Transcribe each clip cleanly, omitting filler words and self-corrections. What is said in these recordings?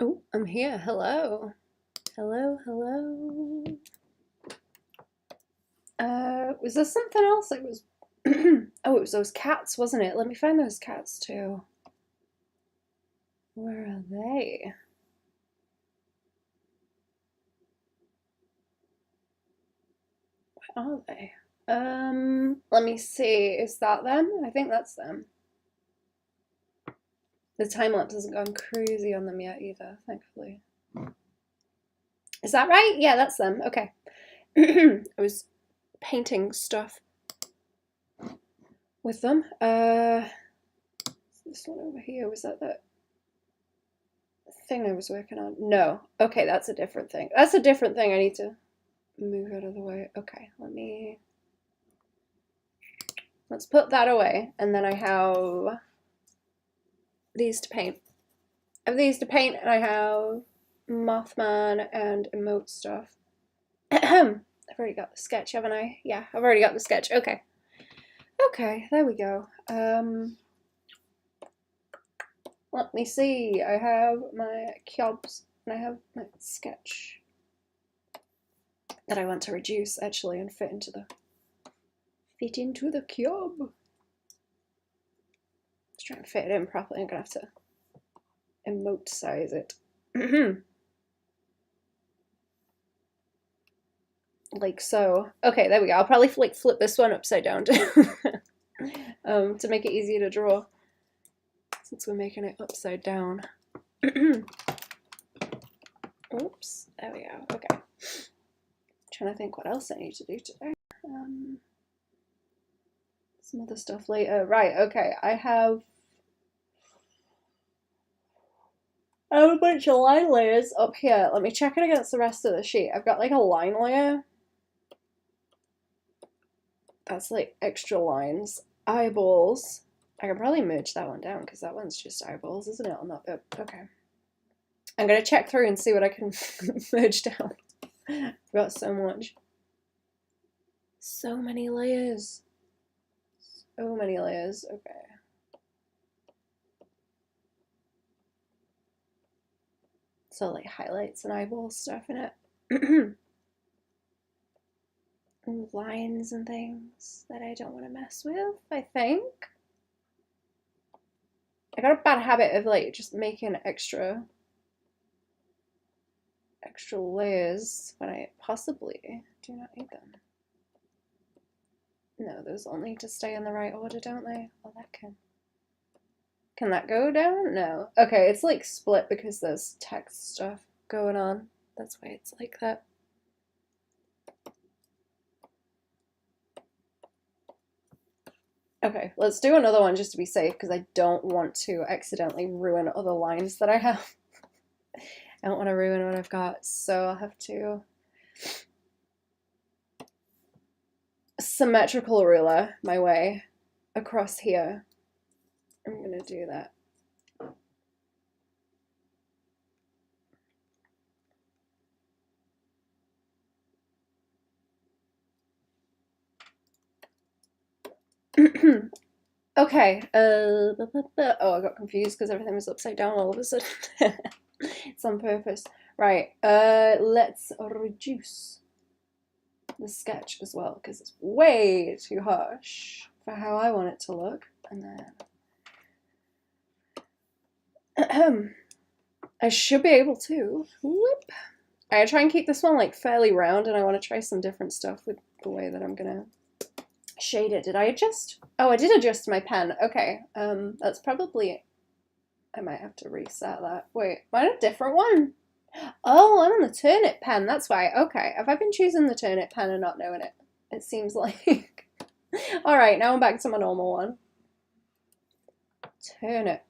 Oh, I'm here. Hello. Hello, hello. Was this something else? It was oh, it was those cats, wasn't it? Let me find those cats too. Where are they? Where are they? Let me see. Is that them? I think that's them. The time lapse hasn't gone crazy on them yet either, thankfully. Is that right? Yeah, that's them. Okay. I was painting stuff with them. This one over here, was that the thing I was working on? No. Okay, that's a different thing. That's a different thing. I need to move out of the way. Okay, let's put that away. And then I have these to paint. I have these to paint, and I have Mothman and emote stuff. I've already got the sketch, haven't I? Yeah, I've already got the sketch. Okay. Okay, there we go. Let me see. I have my cubes and I have my sketch that I want to reduce actually and fit into the cube. Let's try and fit it in properly. I'm gonna have to emote size it. Like so. Okay, there we go. I'll probably flip this one upside down to make it easier to draw, since we're making it upside down. Oops, there we go. Okay. Trying to think what else I need to do today. Some other stuff later. Right, okay. I have a bunch of line layers up here. Let me check it against the rest of the sheet. I've got like a line layer. That's like extra lines. Eyeballs. I can probably merge that one down because that one's just eyeballs, isn't it? On that bit. Okay. I'm gonna check through and see what I can merge down. I've got so much. So many layers. So many layers. Okay. So like highlights and eyeball stuff in it. And lines and things that I don't want to mess with, I think. I got a bad habit of like just making extra layers when I possibly do not need them. No, those all need to stay in the right order, don't they? Oh, that can that go down? No. Okay, it's like split because there's text stuff going on. That's why it's like that. Okay, let's do another one just to be safe because I don't want to accidentally ruin other lines that I have. I don't want to ruin what I've got, so I'll have to symmetrical ruler my way across here. I'm gonna do that. Okay. Oh, I got confused because everything was upside down all of a sudden. It's on purpose. Right. Let's reduce the sketch as well because it's way too harsh for how I want it to look. And then I should be able to. Whoop. I gotta try and keep this one like fairly round, and I want to try some different stuff with the way that I'm gonna shade it. Did I adjust? Oh, I did adjust my pen. Okay. That's probably. I might have to reset that. Wait, am I on a different one? Oh, I'm on the turnip pen. That's why. Okay. Have I been choosing the turnip pen and not knowing it? It seems like. All right, now I'm back to my normal one. Turnip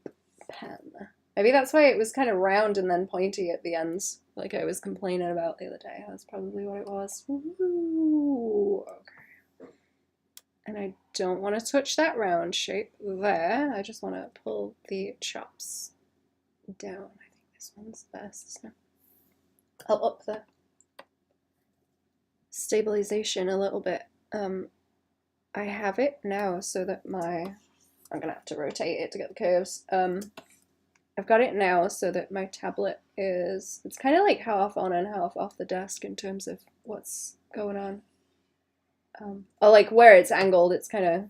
pen. Maybe that's why it was kind of round and then pointy at the ends, like I was complaining about the other day. That's probably what it was. Ooh, okay. And I don't want to touch that round shape there. I just want to pull the chops down. I think this one's best. I'll up the stabilization a little bit. I have it now so that I'm gonna have to rotate it to get the curves. I've got it now so that my tablet is, it's kind of like half on and half off the desk in terms of what's going on. Or like where it's angled, it's kind of,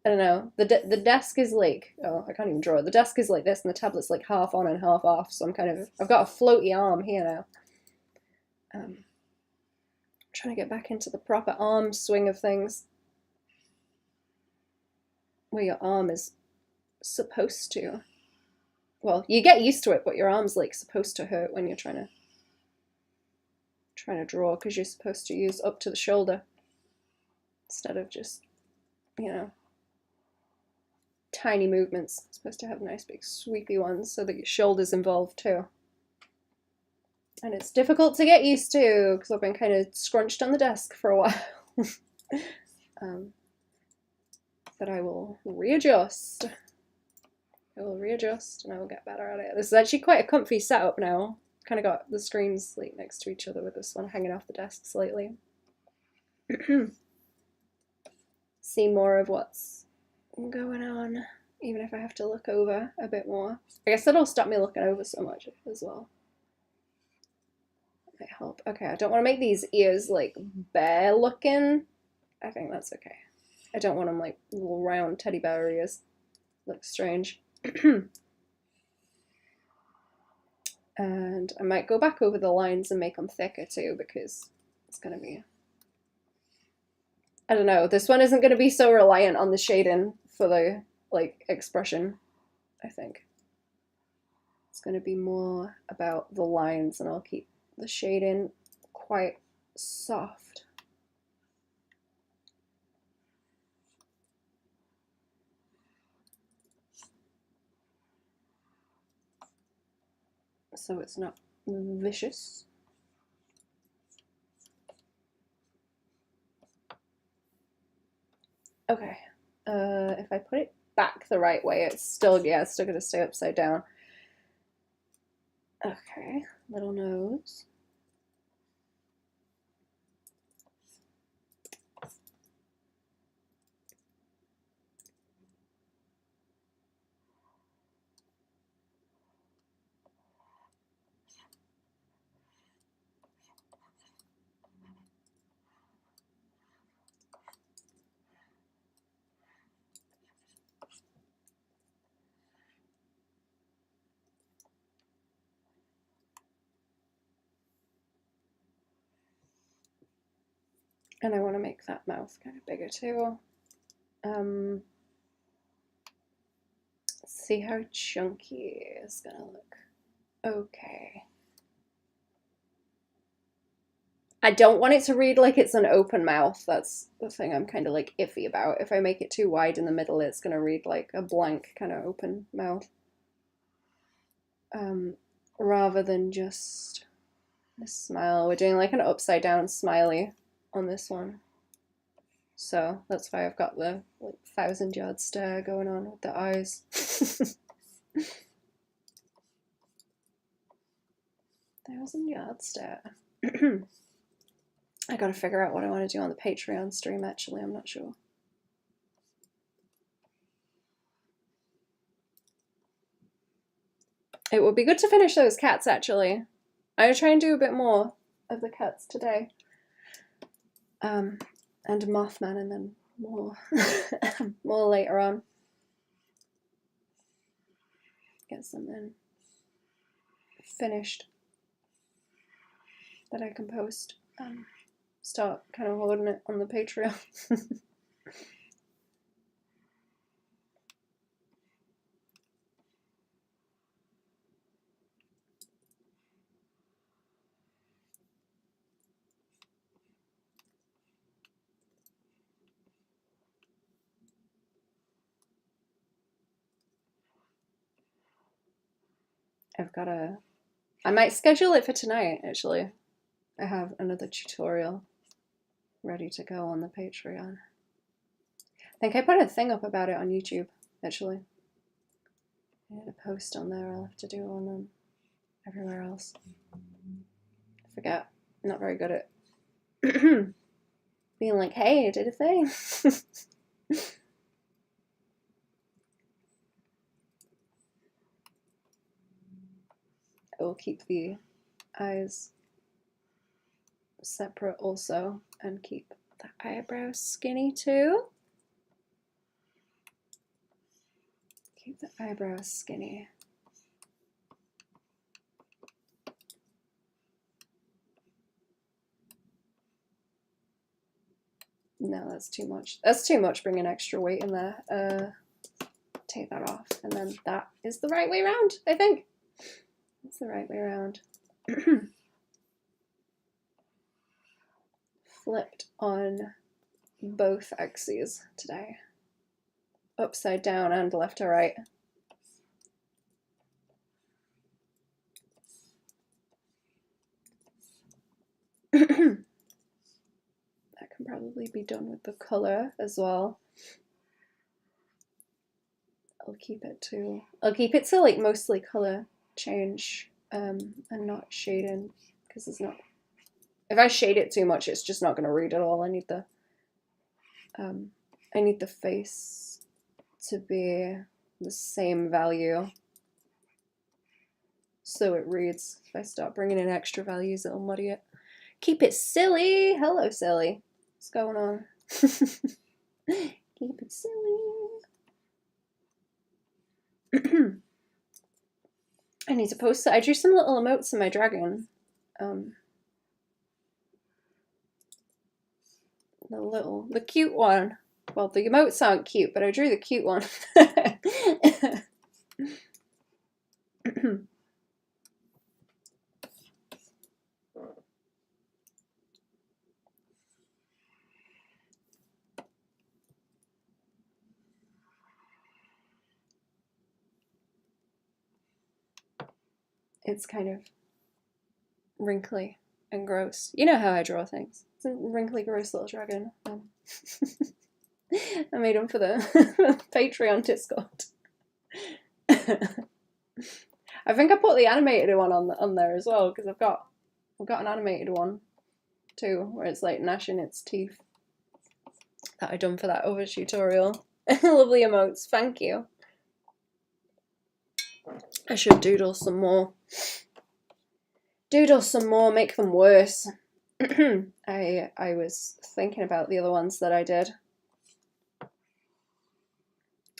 I don't know, the desk is like, oh, I can't even draw it. The desk is like this and the tablet's like half on and half off, so I'm kind of, I've got a floaty arm here now. I'm trying to get back into the proper arm swing of things, where your arm is supposed to, well, you get used to it, but your arm's like supposed to hurt when you're trying to draw, because you're supposed to use up to the shoulder instead of just, you know, tiny movements. You're supposed to have nice big sweepy ones so that your shoulder's involved too. And it's difficult to get used to because I've been kind of scrunched on the desk for a while. But I will readjust. I will readjust and I will get better at it. This is actually quite a comfy setup now. Kind of got the screens like next to each other with this one hanging off the desk slightly. See more of what's going on, even if I have to look over a bit more. I guess that'll stop me looking over so much as well. That might help. Okay, I don't want to make these ears like bear looking. I think that's okay. I don't want them like little round teddy bear ears. Looks strange. And I might go back over the lines and make them thicker too, because it's going to be, I don't know, this one isn't going to be so reliant on the shading for the like expression, I think. It's going to be more about the lines, and I'll keep the shading quite soft. So it's not vicious. Okay, if I put it back the right way, it's still, yeah, it's still gonna stay upside down. Okay, little nose. And I want to make that mouth kind of bigger too. Let's see how chunky it's gonna look. Okay. I don't want it to read like it's an open mouth. That's the thing I'm kind of like iffy about. If I make it too wide in the middle, it's gonna read like a blank kind of open mouth. Rather than just a smile. We're doing like an upside down smiley on this one. So that's why I've got the like 1,000-yard stare going on with the eyes. 1,000-yard stare. I gotta figure out what I want to do on the Patreon stream, actually. I'm not sure. It would be good to finish those cats, actually. I'm gonna try and do a bit more of the cats today. And Mothman, and then more, more later on. Get something finished that I can post. Start kind of holding it on the Patreon. I might schedule it for tonight, actually. I have another tutorial ready to go on the Patreon. I think I put a thing up about it on YouTube, actually. I need a post on there. I'll have to do on everywhere else. I forget. I'm not very good at being like, hey, I did a thing. will keep the eyes separate also, and keep the eyebrows skinny too. Keep the eyebrows skinny. No, that's too much. That's too much bringing extra weight in there. Take that off, and then that is the right way around, I think. That's the right way around. Flipped on both axes today. Upside down and left to right. That can probably be done with the color as well. I'll keep it to like mostly color change and not shading, because it's not, if I shade it too much it's just not going to read at all. I need the face to be the same value so it reads. If I start bringing in extra values it'll muddy it. Keep it silly. Hello silly, what's going on? Keep it silly. I need to post it. I drew some little emotes in my dragon. The cute one. Well, the emotes aren't cute, but I drew the cute one. It's kind of wrinkly and gross. You know how I draw things. It's a wrinkly, gross little dragon. I made him for the Patreon Discord. I think I put the animated one on there as well, because I've got an animated one too, where it's like gnashing its teeth, that I done for that other tutorial. Lovely emotes, thank you. I should doodle some more. Doodle some more, make them worse. I was thinking about the other ones that I did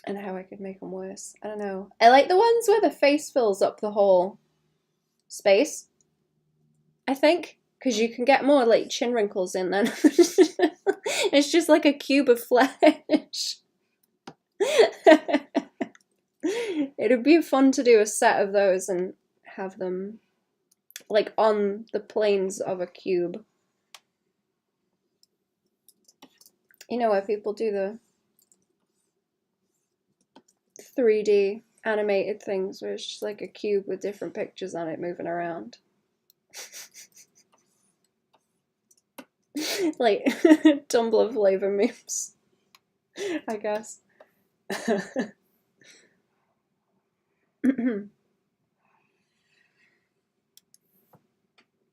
and how I could make them worse. I don't know. I like the ones where the face fills up the whole space, I think, because you can get more like chin wrinkles in then. It's just like a cube of flesh. It'd be fun to do a set of those and have them like on the planes of a cube. You know, where people do the 3D animated things where it's just like a cube with different pictures on it moving around. Like Tumblr flavor memes, I guess.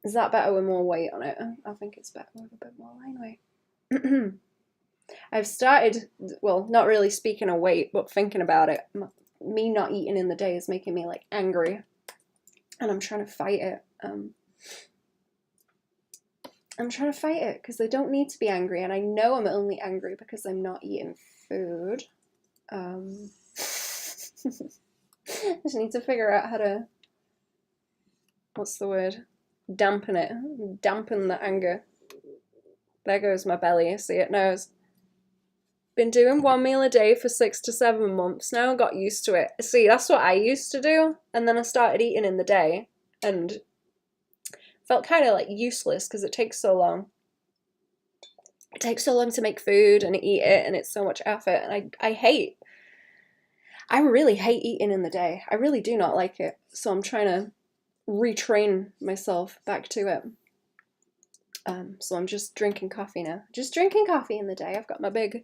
Is that better with more weight on it? I think it's better with a bit more line weight. I've started, well, not really speaking of weight, but thinking about it. Me not eating in the day is making me like angry, and I'm trying to fight it. I'm trying to fight it because I don't need to be angry, and I know I'm only angry because I'm not eating food. I just need to figure out how to, what's the word? Dampen it. Dampen the anger. There goes my belly. See, it knows. Been doing 1 meal a day for 6 to 7 months now. Got used to it. See, that's what I used to do, and then I started eating in the day, and felt kind of like useless because it takes so long. It takes so long to make food and eat it, and it's so much effort, and I really hate eating in the day. I really do not like it, so I'm trying to retrain myself back to it. So I'm just drinking coffee now. Just drinking coffee in the day. I've got my big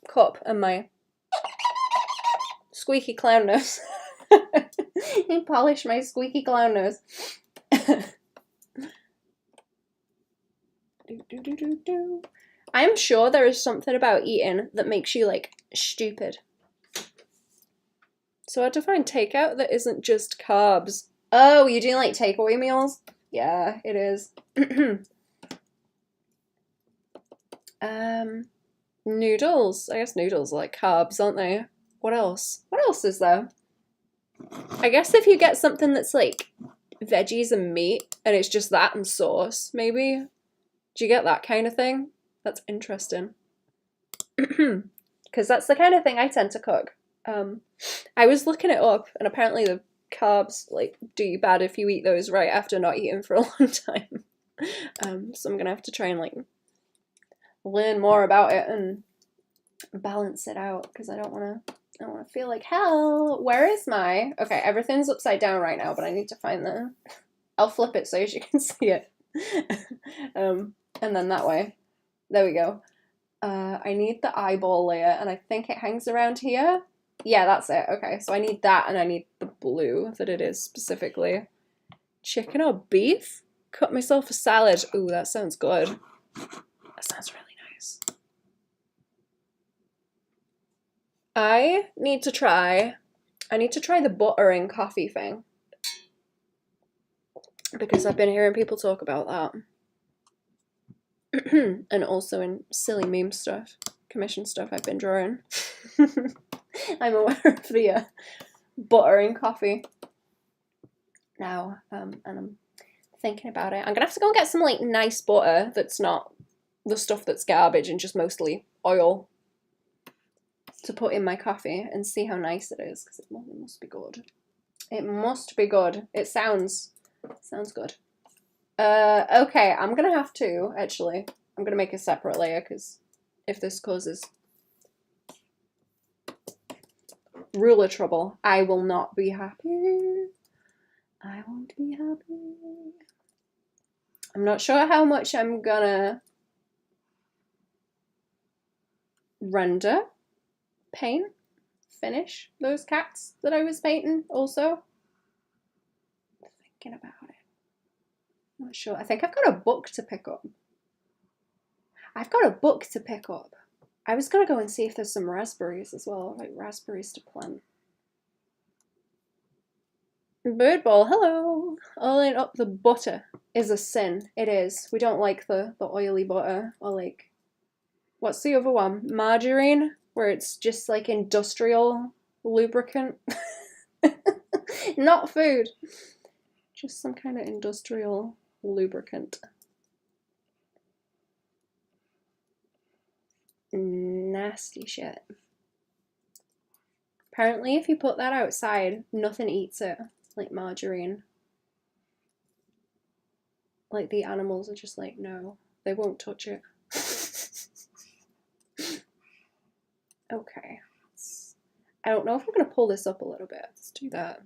cup and my squeaky clown nose. He polished my squeaky clown nose. I'm sure there is something about eating that makes you like stupid. So I had to find takeout that isn't just carbs Oh, you doing like takeaway meals? Yeah, it is. Noodles. I guess noodles are like carbs, aren't they? What else? What else is there? I guess if you get something that's like veggies and meat and it's just that and sauce, maybe. Do you get that kind of thing? That's interesting. Because that's the kind of thing I tend to cook. I was looking it up, and apparently the carbs like do you bad if you eat those right after not eating for a long time. So I'm gonna have to try and like learn more about it and balance it out because I don't want to feel like hell. Where is my... Okay, everything's upside down right now, but I need to find the... I'll flip it so you can see it. And then that way. There we go. I need the eyeball layer, and I think it hangs around here. Yeah, that's it. Okay, so I need that, and I need the blue that it is specifically. Chicken or beef? Cut myself a salad. Ooh, that sounds good. That sounds really nice. I need to try the buttering coffee thing. Because I've been hearing people talk about that. And also in silly meme stuff, commission stuff I've been drawing. I'm aware of the buttering coffee now, and I'm thinking about it. I'm gonna have to go and get some like nice butter that's not the stuff that's garbage and just mostly oil to put in my coffee and see how nice it is, because it must be good. It must be good. It sounds good. Okay, I'm gonna have to, actually, I'm gonna make a separate layer, because if this causes ruler trouble, I will not be happy. I won't be happy. I'm not sure how much I'm gonna render, paint, finish those cats that I was painting also. Thinking about it. Not sure. I think I've got a book to pick up. I was gonna go and see if there's some raspberries as well, like raspberries to plant. Bird ball, hello! Oiling up the butter is a sin. It is. We don't like the oily butter, or like, what's the other one? Margarine, where it's just like industrial lubricant. Not food. Just some kind of industrial lubricant. Nasty shit. Apparently if you put that outside, nothing eats it, like margarine. Like the animals are just like, no, they won't touch it. Okay. I don't know if I'm gonna pull this up a little bit. Let's do that.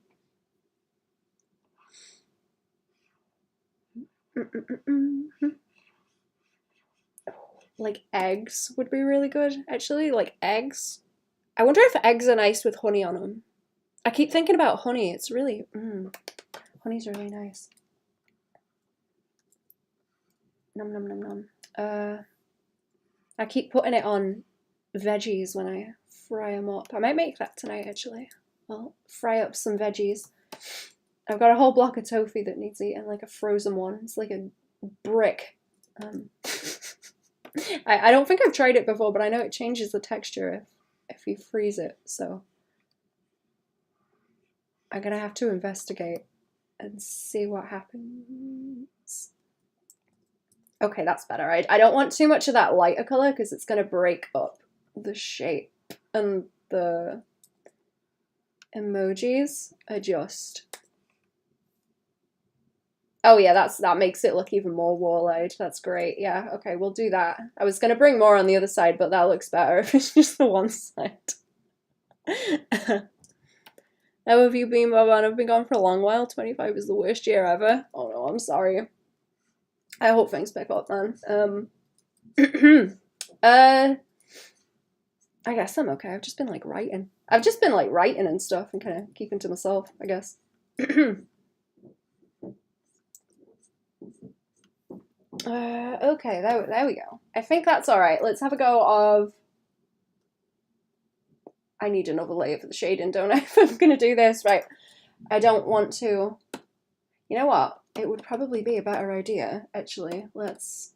Like eggs would be really good, actually. Like eggs. I wonder if eggs are nice with honey on them. I keep thinking about honey. It's really, honey's really nice. Nom nom nom nom. I keep putting it on veggies when I fry them up. I might make that tonight, actually. I'll fry up some veggies. I've got a whole block of tofu that needs eating, like a frozen one. It's like a brick. I don't think I've tried it before, but I know it changes the texture if you freeze it, so I'm gonna have to investigate and see what happens. Okay, that's better. I don't want too much of that lighter color because it's gonna break up the shape, and the emojis are just... Oh yeah, that makes it look even more wall-eyed. That's great. Yeah, okay, we'll do that. I was gonna bring more on the other side, but that looks better if it's just the one side. How have you been, Baban? I've been gone for a long while. 25 is the worst year ever. Oh no, I'm sorry. I hope things pick up, man. I guess I'm okay. I've just been like writing. And stuff and kind of keeping to myself, I guess. Okay, there we go. I think that's alright. Let's have a go of... I need another layer for the shading, don't I? If I'm gonna do this, right. I don't want to You know what? It would probably be a better idea, actually. Is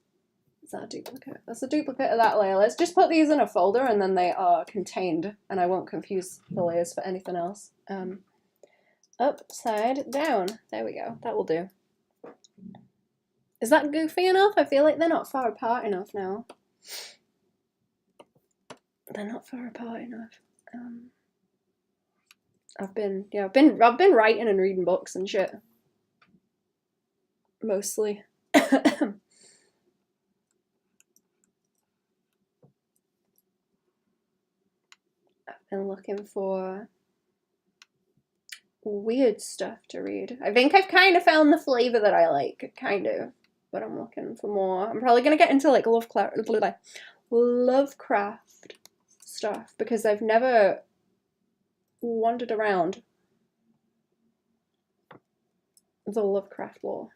that a duplicate? That's a duplicate of that layer. Let's just put these in a folder and then they are contained and I won't confuse the layers for anything else. Upside down. There we go. That will do. Is that goofy enough? I feel like they're not far apart enough now. They're not far apart enough. I've been writing and reading books and shit. Mostly. I've been looking for weird stuff to read. I think I've kind of found the flavor that I like, kind of, but I'm looking for more. I'm probably gonna get into like Lovecraft stuff because I've never wandered around the Lovecraft lore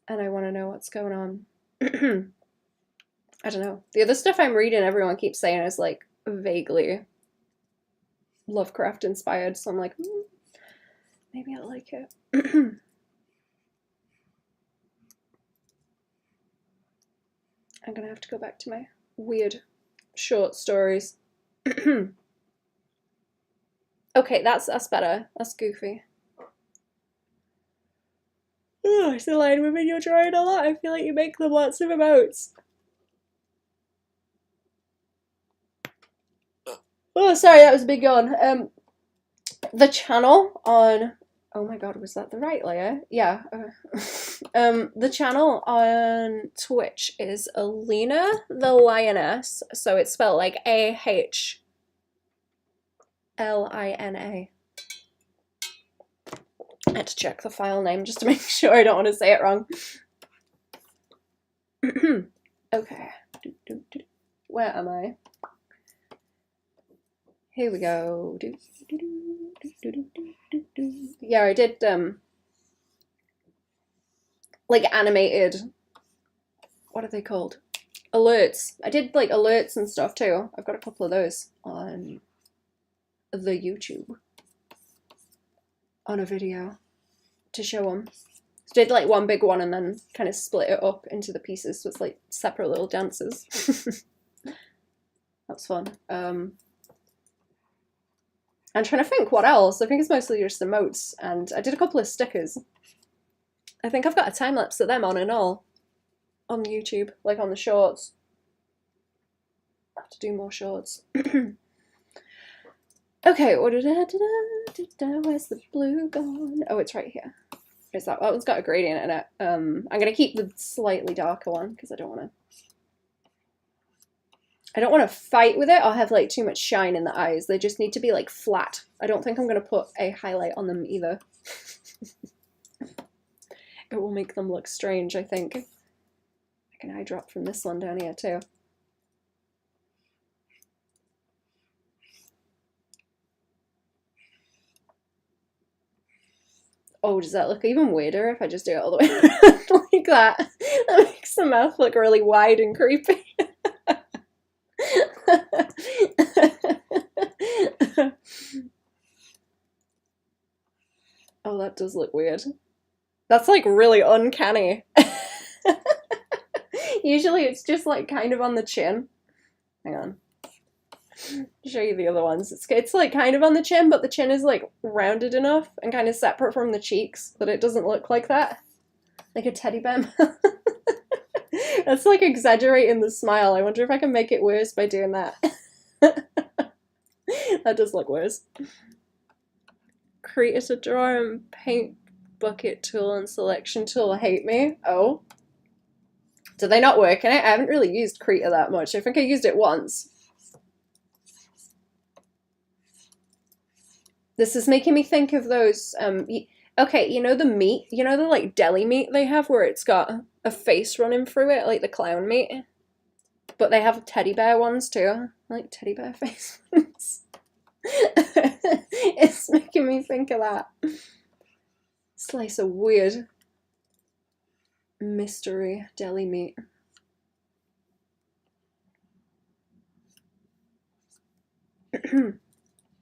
and I want to know what's going on. I don't know. The other stuff I'm reading, everyone keeps saying is like vaguely Lovecraft inspired, so I'm like, maybe I'll like it. I'm gonna have to go back to my weird short stories. Okay, that's better. That's goofy. Oh, it's a line women you're drawing a lot. I feel like you make them lots of emotes. Oh, sorry, that was a big yawn. The channel on... Oh my god, was that the right layer? Yeah. The channel on Twitch is Alina the Lioness. So it's spelled like A-H-L-I-N-A. I had to check the file name just to make sure I don't want to say it wrong. Okay. Where am I? Here we go. Yeah, I did like animated, what are they called? Alerts. I did like alerts and stuff too. I've got a couple of those on the YouTube. On a video to show them. So did like one big one and then kind of split it up into the pieces so it's like separate little dances. That's fun. I'm trying to think what else. I think it's mostly just emotes and I did a couple of stickers. I think I've got a time lapse of them on and all on YouTube, like on the shorts. I have to do more shorts. Okay, where's the blue gone? Oh, it's right here. Is that one's got a gradient in it? I'm gonna keep the slightly darker one because I don't want to fight with it or have like too much shine in the eyes. They just need to be like flat. I don't think I'm gonna put a highlight on them either. It will make them look strange, I think. I can eye drop from this one down here too. Oh, does that look even weirder if I just do it all the way around like that? That makes the mouth look really wide and creepy. Oh, that does look weird. That's like really uncanny. Usually it's just like kind of on the chin. Hang on. I'll show you the other ones. It's like kind of on the chin, but the chin is like rounded enough and kind of separate from the cheeks that it doesn't look like that. Like a teddy bear. That's like exaggerating the smile. I wonder if I can make it worse by doing that. That does look worse. Create a drawer and paint bucket tool and selection tool hate me. Oh. Do they not work in it? I haven't really used Krita that much. I think I used it once. This is making me think of those, okay, you know the meat? You know the like deli meat they have where it's got a face running through it, like the clown meat? But they have teddy bear ones too. I like teddy bear face ones. It's making me think of that. Slice of weird mystery deli meat.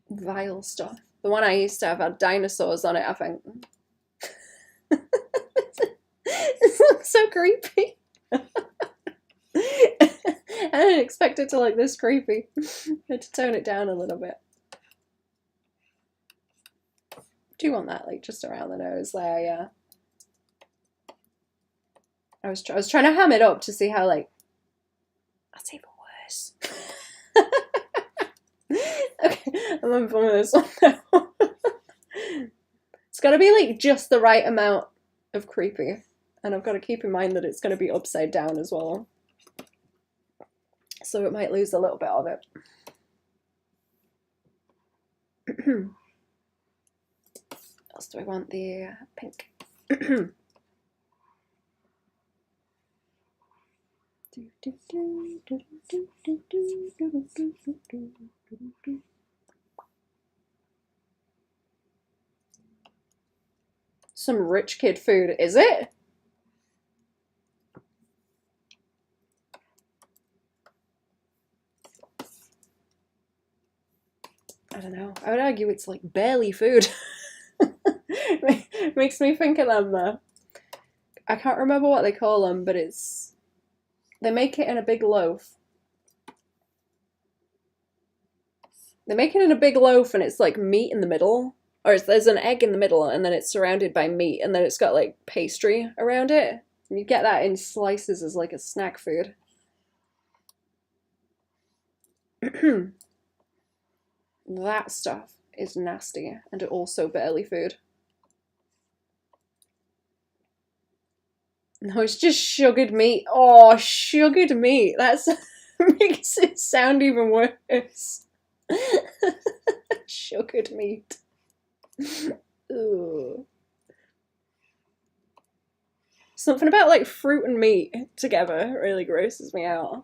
Vile stuff. The one I used to have had dinosaurs on it, I think. This looks so creepy. I didn't expect it to look this creepy. I had to tone it down a little bit. Do you want that like just around the nose there? Yeah. I was trying to ham it up to see how like that's even worse. Okay, I'm having fun with this one now. It's got to be like just the right amount of creepy, and I've got to keep in mind that it's going to be upside down as well, so it might lose a little bit of it. What else do I want? The pink. Some rich kid food, is it? I don't know. I would argue it's like barely food. Makes me think of them. I can't remember what they call them, but it's they make it in a big loaf. They make it in a big loaf, and it's like meat in the middle. Or there's an egg in the middle, and then it's surrounded by meat, and then it's got like pastry around it. And you get that in slices as like a snack food. That stuff is nasty, and also barely food. No, it's just sugared meat. Oh, sugared meat. That's makes it sound even worse. Sugared meat. Ooh. Something about like fruit and meat together really grosses me out.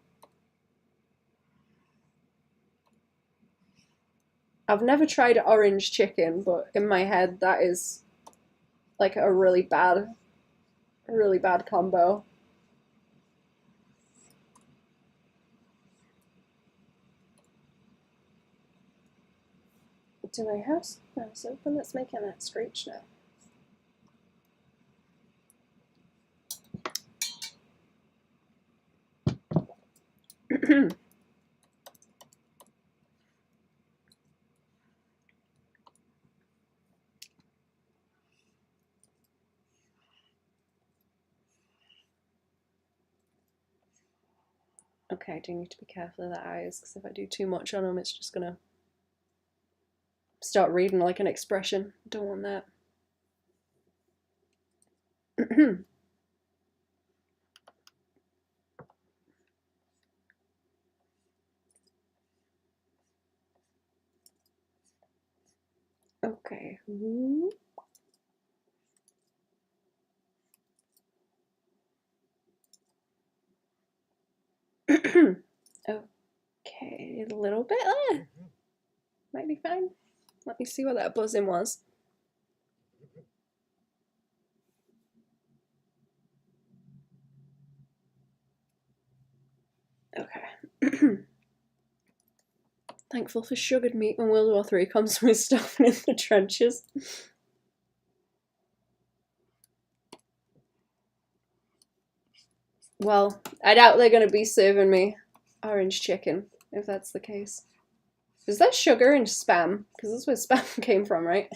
I've never tried orange chicken, but in my head that is like a really bad combo. Do my house open? That's making that screech now. Okay, I do need to be careful of the eyes, because if I do too much on them, it's just gonna start reading like an expression. Don't want that. Okay. Okay, a little bit there. Might be fine. Let me see what that buzzing was. Okay. Thankful for sugared meat when World War III comes with stuffing in the trenches. Well, I doubt they're going to be serving me orange chicken, if that's the case. Is there sugar in Spam? Because that's where Spam came from, right?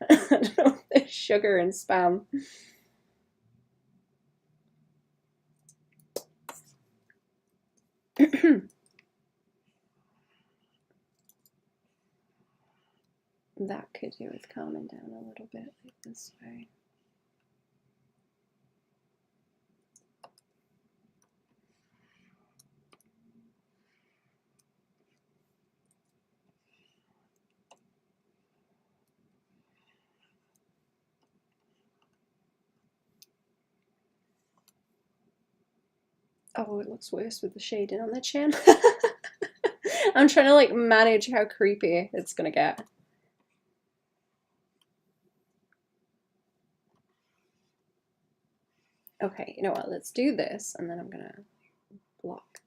I don't know if there's sugar in Spam. That could do with calming down a little bit like this way. Oh, it looks worse with the shading on the chin. I'm trying to like manage how creepy it's gonna get. Okay, you know what, let's do this, and then I'm gonna block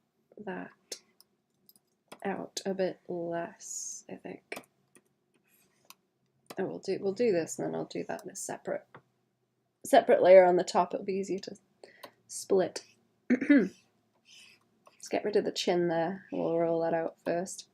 that out a bit less, I think. And we'll do this, and then I'll do that in a separate separate layer on the top, it'll be easier to split. Let's get rid of the chin there. We'll roll that out first.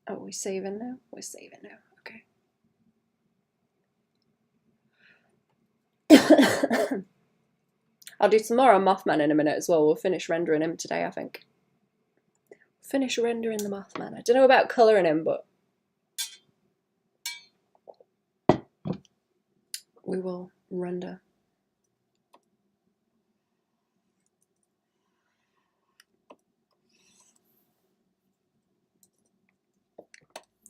Oh, we're saving now? We're saving now, okay. I'll do some more on Mothman in a minute as well. We'll finish rendering him today, I think. Finish rendering the Mothman. I don't know about colouring him, but we will render.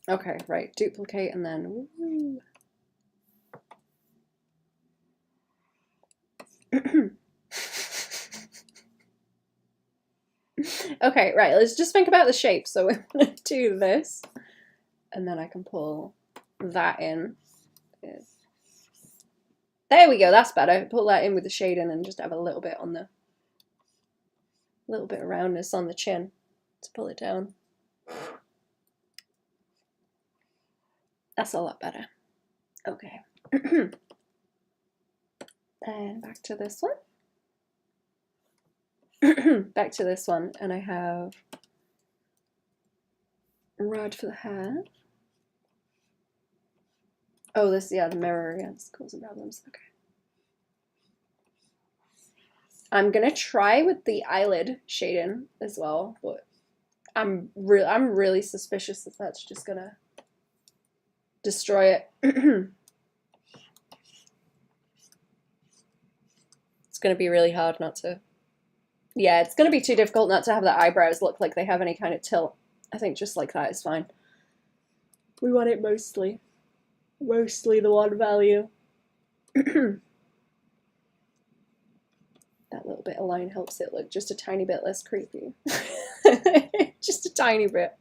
Okay, right, duplicate and then woo. Okay, right, let's just think about the shape. So we're gonna do this, and then I can pull that in. There we go, that's better. Pull that in with the shading and just have a little bit on the, little bit of roundness on the chin to pull it down. That's a lot better. Okay. And back to this one. Back to this one, and I have rod for the hair. Oh, this, yeah, the mirror again. This causing problems. Okay. I'm gonna try with the eyelid shading as well, but I'm really suspicious that that's just gonna destroy it. It's gonna be really hard not to. Yeah, it's gonna be too difficult not to have the eyebrows look like they have any kind of tilt. I think just like that is fine. We want it mostly the one value. That little bit of line helps it look just a tiny bit less creepy. Just a tiny bit.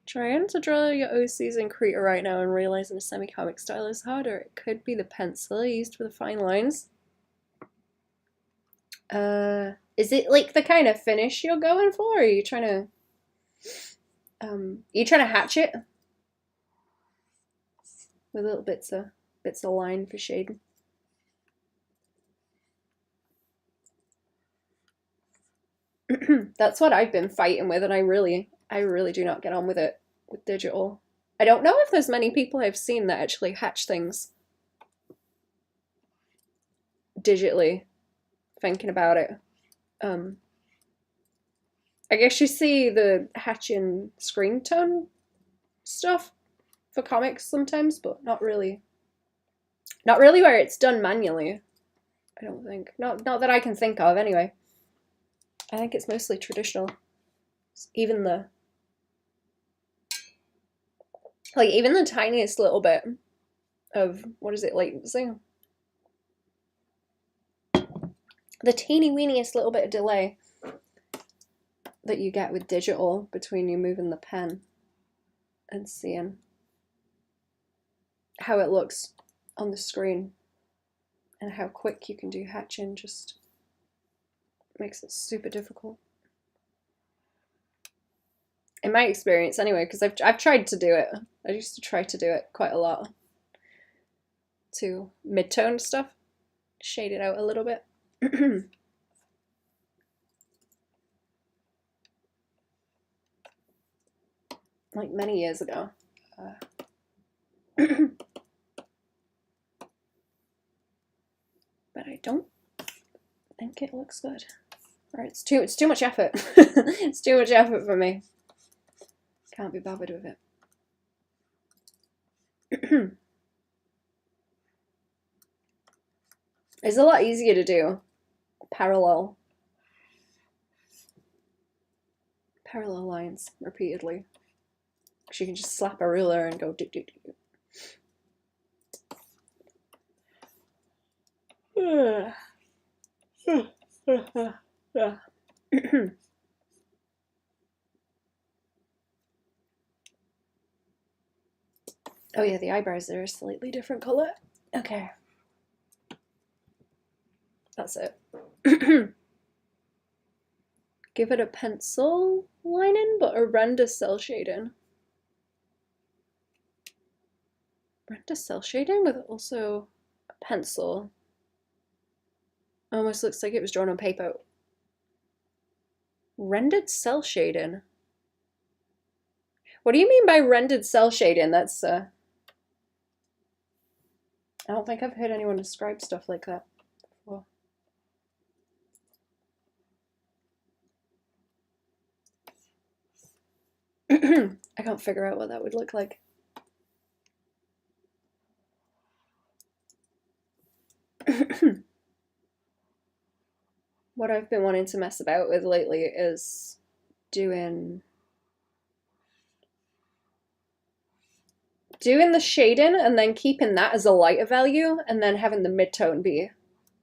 Trying to draw your OCs in Krita right now and realizing a semi-comic style is harder. It could be the pencil I used for the fine lines. Is it like the kind of finish you're going for, or are you trying to hatch it with little bits of line for shading? That's what I've been fighting with, and I really do not get on with it with digital. I don't know if there's many people I've seen that actually hatch things digitally, thinking about it. I guess you see the hatching screen tone stuff for comics sometimes, but not really where it's done manually. I don't think. Not that I can think of anyway. I think it's mostly traditional. Even the tiniest little bit of, what is it, latency? The teeny weeniest little bit of delay that you get with digital between you moving the pen and seeing how it looks on the screen and how quick you can do hatching just makes it super difficult. In my experience anyway, because I've tried to do it. I used to try to do it quite a lot. To mid-tone stuff. Shade it out a little bit. Like many years ago. But I don't think it looks good. Or it's too much effort. It's too much effort for me. Can't be bothered with it. It's a lot easier to do parallel lines repeatedly. Because you can just slap a ruler and go do do do. Oh yeah, the eyebrows are a slightly different color. Okay. That's it. Give it a pencil lining, but a render cell shading. Render cell shading with also a pencil. Almost looks like it was drawn on paper. Rendered cell shading. What do you mean by rendered cell shading? That's I don't think I've heard anyone describe stuff like that before. I can't figure out what that would look like. What I've been wanting to mess about with lately is doing the shading and then keeping that as a lighter value and then having the midtone be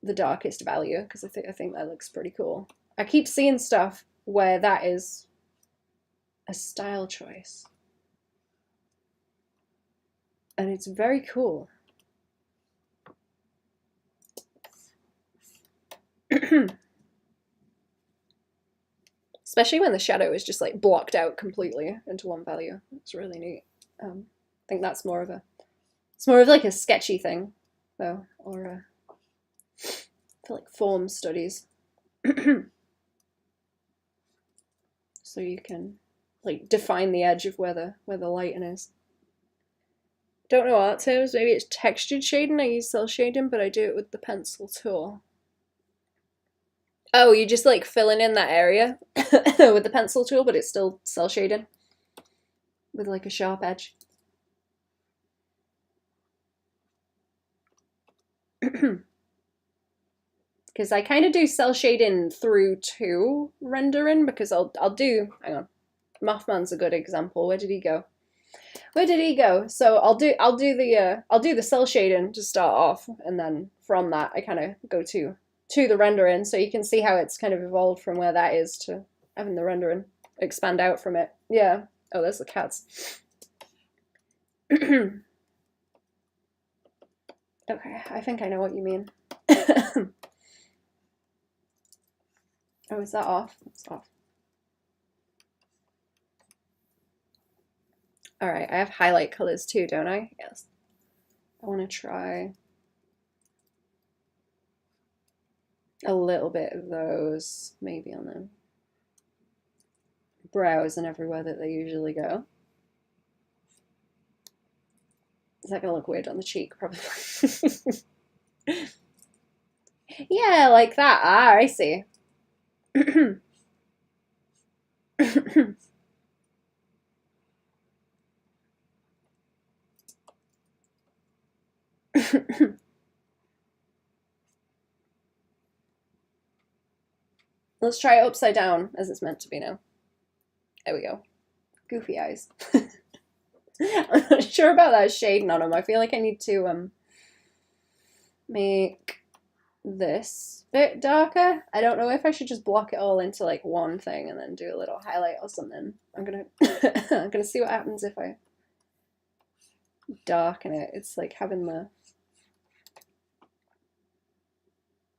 the darkest value, because I think that looks pretty cool. I keep seeing stuff where that is a style choice. And it's very cool. Especially when the shadow is just like blocked out completely into one value. It's really neat. I think that's more of like a sketchy thing though, or for like form studies. So you can like define the edge of where the lighting is. Don't know art terms, maybe it's textured shading. I use cell shading, but I do it with the pencil tool. Oh, you just like filling in that area with the pencil tool, but it's still cell shading with like a sharp edge. Because I kind of do cell shading through to rendering, because I'll do, hang on, Mothman's a good example. Where did he go? Where did he go? So I'll do the cell shading to start off, and then from that I kind of go to the rendering, so you can see how it's kind of evolved from where that is to having the rendering expand out from it. Yeah. Oh, there's the cats. Okay, I think I know what you mean. Oh, is that off? It's off. All right, I have highlight colors too, don't I? Yes. I want to try a little bit of those, maybe on the brows and everywhere that they usually go. Is that gonna look weird on the cheek? Probably. Yeah, like that. Ah, I see. Let's try it upside down as it's meant to be now. There we go. Goofy eyes. I'm not sure about that shading on them. I feel like I need to make this bit darker. I don't know if I should just block it all into like one thing and then do a little highlight or something. I'm gonna I'm gonna see what happens if I darken it. It's like having the,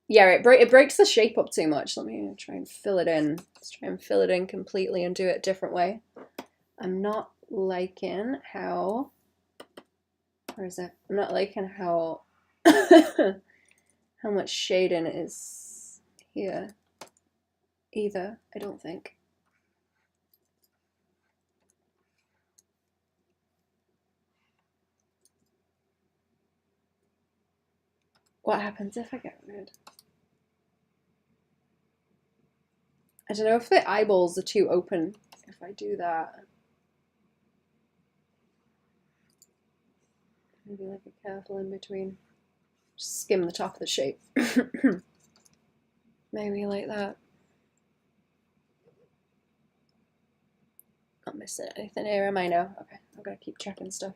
yeah, it breaks the shape up too much. Let me try and fill it in. Let's try and fill it in completely and do it a different way. I'm not liking how, where is it? I'm not liking how how much shading is here either, I don't think. What happens if I get rid? I don't know if the eyeballs are too open if I do that. Maybe like a careful in between. Just skim the top of the shape. Maybe like that. Not missing anything here, am I now? Okay, I'm gonna keep checking stuff.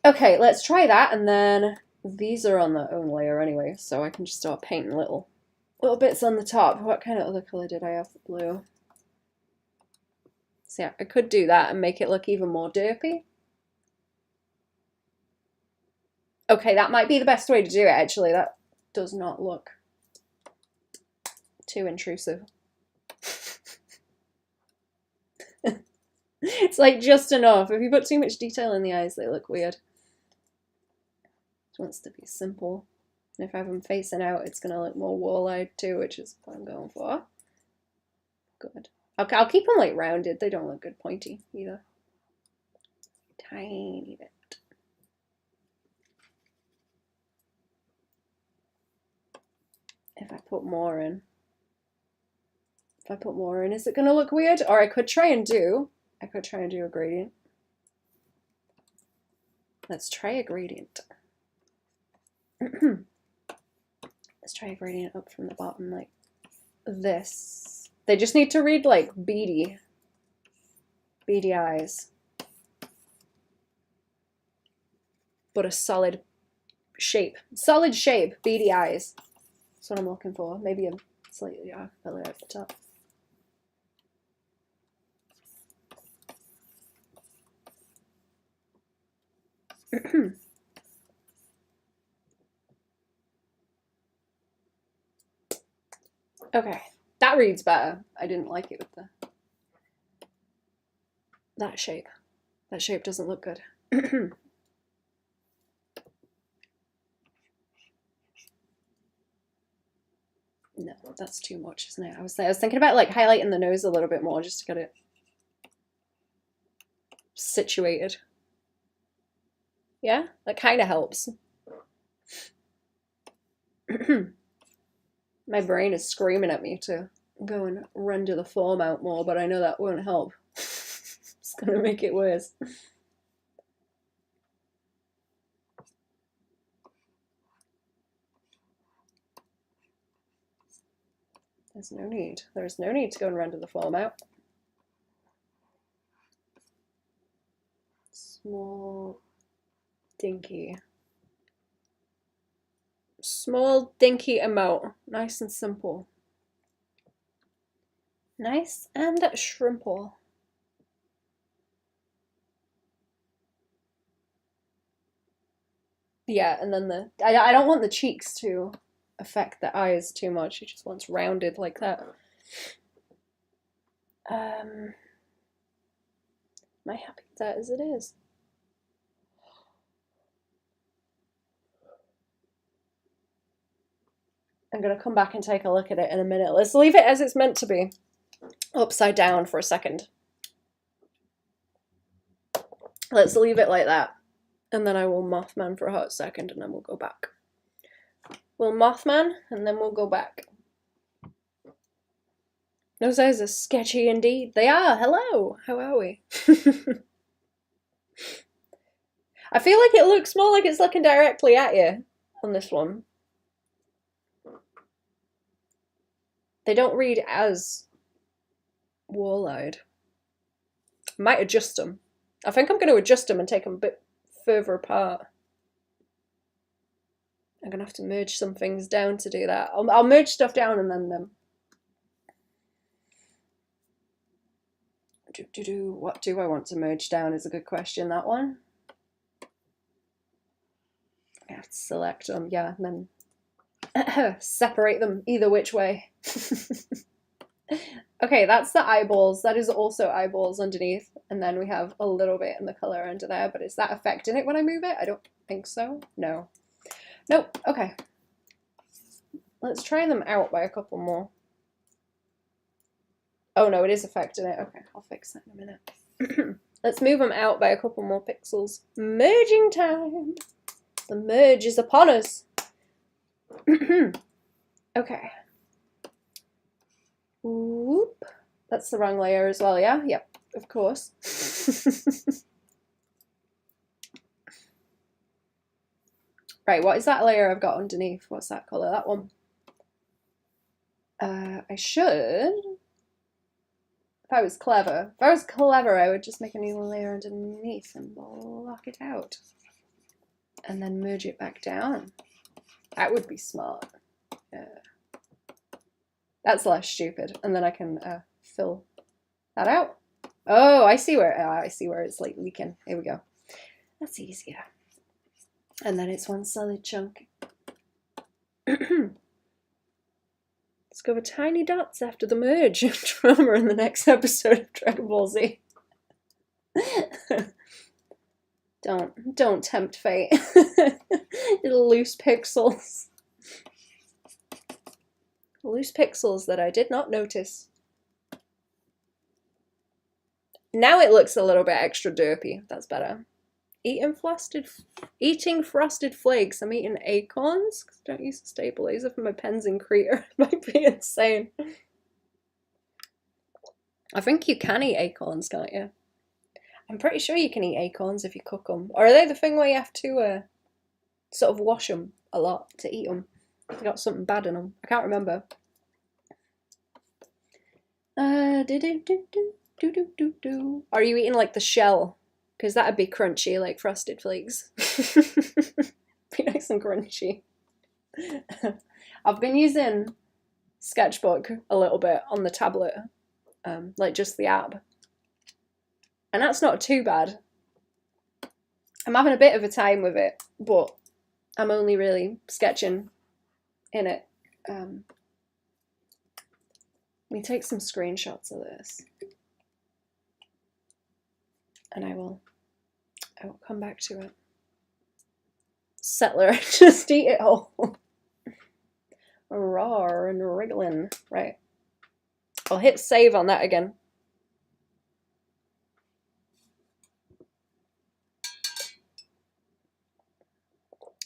Okay, let's try that, and then these are on their own layer anyway, so I can just start painting little bits on the top. What kind of other color did I have? Blue. So yeah, I could do that and make it look even more derpy. Okay, that might be the best way to do it, actually. That does not look too intrusive. It's like just enough. If you put too much detail in the eyes, they look weird. It wants to be simple. And if I have them facing out, it's going to look more wall-eyed too, which is what I'm going for. Good. I'll keep them like rounded. They don't look good pointy either. Tiny bit. If I put more in. If I put more in, is it going to look weird? Or I could try and do a gradient. Let's try a gradient. Let's try a gradient up from the bottom like this. They just need to read like beady eyes. But a solid shape. Solid shape, beady eyes. That's what I'm looking for. Maybe a slightly dark color at the top. Okay, that reads better. I didn't like it with that shape. That shape doesn't look good. No, that's too much, isn't it? I was thinking about like highlighting the nose a little bit more just to get it situated. Yeah, that kind of helps. My brain is screaming at me to go and render the form out more, but I know that won't help. It's gonna make it worse. There's no need. There's no need to go and render the form out. Small, dinky. Small, dinky emote. Nice and simple. Nice and shrimple. Yeah, and then I don't want the cheeks to affect the eyes too much. He just wants rounded like that. Am I happy with that as it is? I'm going to come back and take a look at it in a minute. Let's leave it as it's meant to be. Upside down for a second. Let's leave it like that. And then I will Mothman for a hot second and then we'll go back. We'll Mothman and then we'll go back. Those eyes are sketchy indeed. They are. Hello. How are we? I feel like it looks more like it's looking directly at you on this one. They don't read as wall-eyed. Might adjust them. I think I'm going to adjust them and take them a bit further apart. I'm going to have to merge some things down to do that. I'll merge stuff down and then what do I want to merge down is a good question, that one. I have to select them, yeah, and then separate them either which way. Okay, that's the eyeballs. That is also eyeballs underneath. And then we have a little bit in the color under there, but is that affecting it when I move it? I don't think so. No. Nope. Okay. Let's try them out by a couple more. Oh no, it is affecting it. Okay, I'll fix that in a minute. Let's move them out by a couple more pixels. Merging time. The merge is upon us. Okay. Whoop. That's the wrong layer as well, yeah? Yep, of course. Right, what is that layer I've got underneath? What's that colour? That one. I should... If I was clever, I would just make a new layer underneath and block it out. And then merge it back down. That would be smart. Yeah. That's less stupid. And then I can fill that out. Oh, I see where it's like leaking. Here we go. That's easier. And then it's one solid chunk. Discover tiny dots after the merge of drama in the next episode of Dragon Ball Z. Don't tempt fate. Little loose pixels. Loose pixels that I did not notice. Now it looks a little bit extra derpy. That's better. Eating frosted flakes. I'm eating acorns because I don't use a stabilizer for my pens in Krita. It might be insane. I think you can eat acorns, can't you? I'm pretty sure you can eat acorns if you cook them. Or are they the thing where you have to sort of wash them a lot to eat them? They got something bad in them. I can't remember. Are you eating like the shell? Because that'd be crunchy like frosted flakes. Be nice and crunchy. I've been using Sketchbook a little bit on the tablet, like just the app. And that's not too bad. I'm having a bit of a time with it, but I'm only really sketching in it. Let me take some screenshots of this. And I will come back to it. Settler, just eat it all. Raw and wriggling. Right. I'll hit save on that again.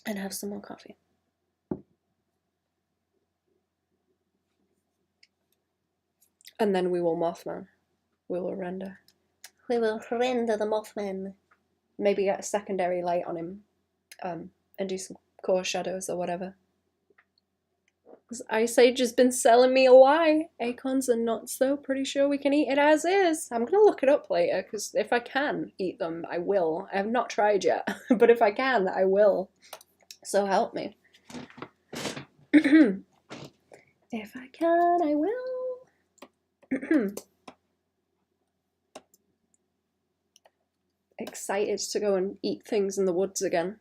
And have some more coffee. And then we will Mothman. We will render. We will render the Mothman. Maybe get a secondary light on him. And do some core shadows or whatever. Because Ice Age has been selling me a lie. Acorns are nuts though. Pretty sure we can eat it as is. I'm going to look it up later. Because if I can eat them, I will. I have not tried yet. But if I can, I will. So help me. If I can, I will. Excited to go and eat things in the woods again.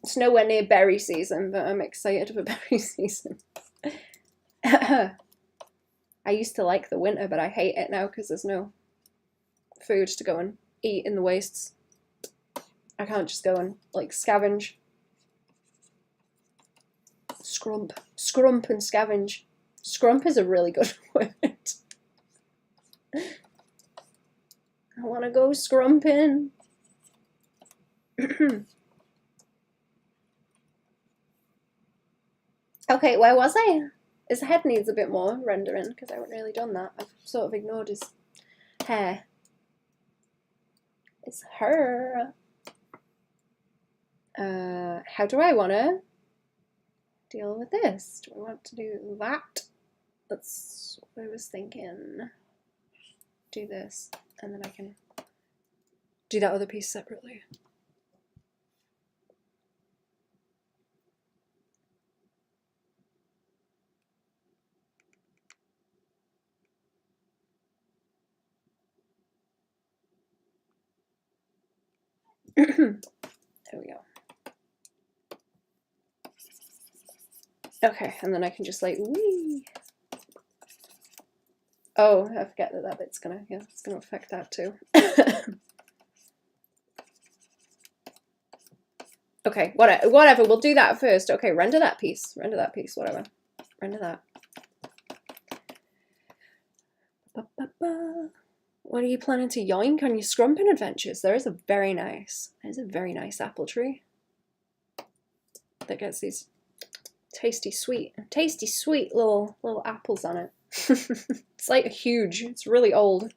It's nowhere near berry season, but I'm excited for berry season. I used to like the winter, but I hate it now because there's no food to go and eat in the wastes. I can't just go and, like, scavenge. Scrump. Scrump and scavenge. Scrump is a really good word. I want to go scrumping. Okay, where was I? His head needs a bit more rendering because I haven't really done that. I've sort of ignored his hair. It's her. How do I want to deal with this? Do I want to do that? That's what I was thinking. Do this, and then I can do that other piece separately. There we go. Okay, and then I can just like, wee. Oh, I forget that that bit's gonna, yeah, it's gonna affect that too. Okay, whatever, we'll do that first. Okay, render that piece, whatever. Render that. What are you planning to yoink on your scrumping adventures? There's a very nice apple tree that gets these tasty sweet little apples on it. It's like huge, it's really old.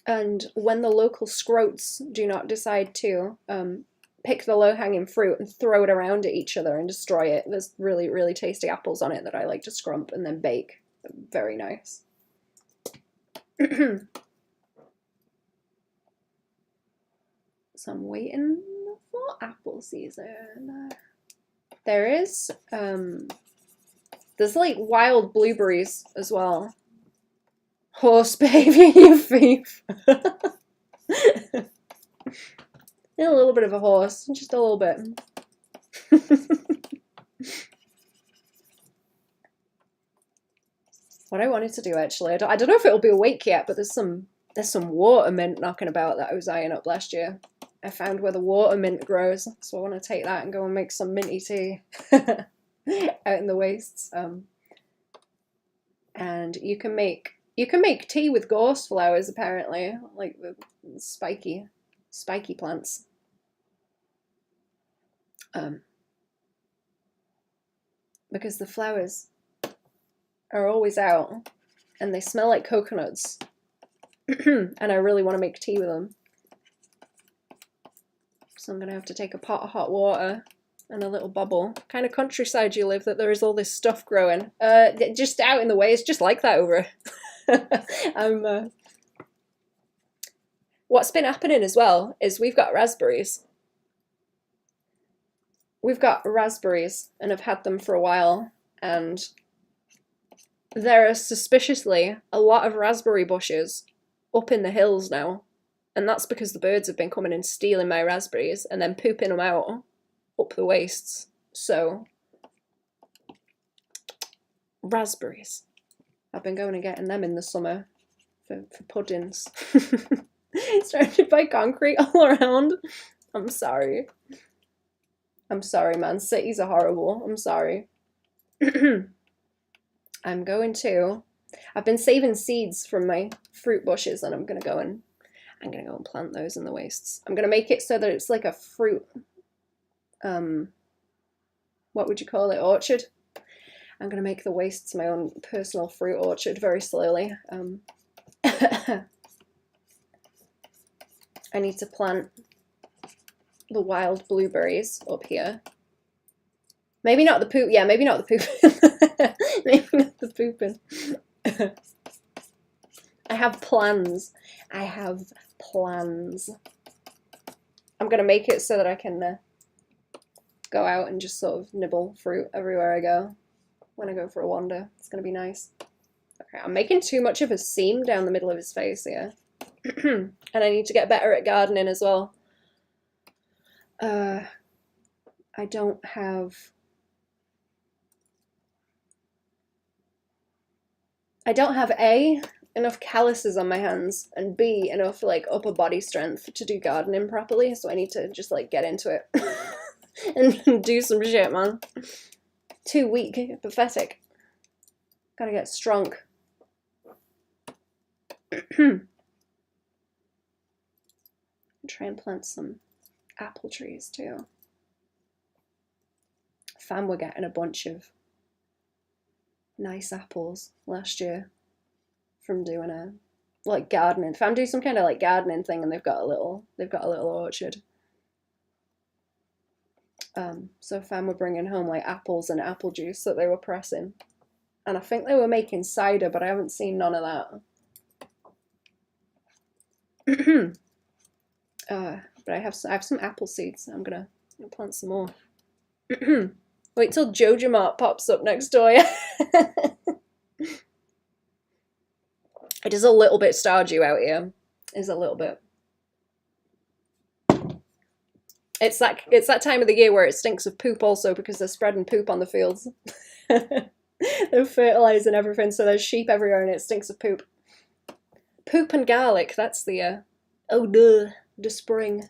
And when the local scroats do not decide to pick the low-hanging fruit and throw it around at each other and destroy it, there's really, really tasty apples on it that I like to scrump and then bake. Very nice. So I'm waiting for apple season. There is, there's like wild blueberries as well. Horse baby, you thief. A little bit of a horse, just a little bit. What I wanted to do actually, I don't know if it'll be awake yet, but there's some water mint knocking about that I was eyeing up last year. I found where the water mint grows, so I want to take that and go and make some minty tea out in the wastes. And you can make tea with ghost flowers apparently, like the spiky plants. Because the flowers are always out and they smell like coconuts. And I really want to make tea with them. So I'm going to have to take a pot of hot water and a little bubble. What kind of countryside you live that there is all this stuff growing? Just out in the way, it's just like that over. What's been happening as well is we've got raspberries. We've got raspberries and have had them for a while, and there are suspiciously a lot of raspberry bushes up in the hills now, and that's because the birds have been coming and stealing my raspberries and then pooping them out up the wastes. So, raspberries. I've been going and getting them in the summer for puddings. Surrounded by concrete all around. I'm sorry. I'm sorry, man. Cities are horrible. I'm sorry. I've been saving seeds from my fruit bushes, and I'm gonna go and plant those in the wastes. I'm gonna make it so that it's like a fruit, what would you call it? Orchard. I'm gonna make the wastes my own personal fruit orchard very slowly. I need to plant the wild blueberries up here. Maybe not the poop. Yeah, maybe not the pooping. Maybe not the pooping. I have plans. I have plans. I'm gonna make it so that I can go out and just sort of nibble fruit everywhere I go. When I go for a wander, it's gonna be nice. Okay, I'm making too much of a seam down the middle of his face here. And I need to get better at gardening as well. I don't have A, enough calluses on my hands, and B, enough like upper body strength to do gardening properly, so I need to just like get into it and do some shit, man. Too weak, pathetic. Gotta get strong. Try and plant some apple trees too. Fam were getting a bunch of nice apples last year from doing a like gardening. Fam do some kind of like gardening thing, and they've got a little orchard. So fam were bringing home like apples and apple juice that they were pressing, and I think they were making cider, but I haven't seen none of that. But I have some apple seeds. I'm gonna plant some more. Wait till Jojo Mart pops up next door. It is a little bit Stardew out here. It's a little bit. It's that time of the year where it stinks of poop also, because they're spreading poop on the fields. They're fertilizing everything, so there's sheep everywhere and it stinks of poop. Poop and garlic, that's the the spring.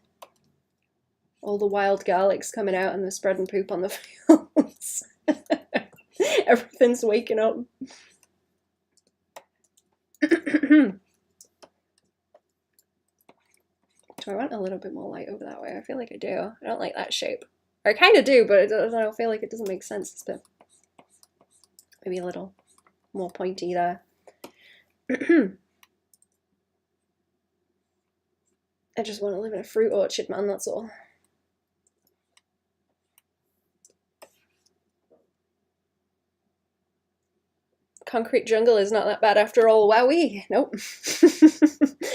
All the wild garlic's coming out and they're spreading poop on the fields. Everything's waking up. Do I want a little bit more light over that way? I feel like I do. I don't like that shape. Or I kind of do, but I don't feel like it doesn't make sense. It's a bit, maybe a little more pointy there. I just want to live in a fruit orchard, man, that's all. Concrete jungle is not that bad after all. Wowee. Nope.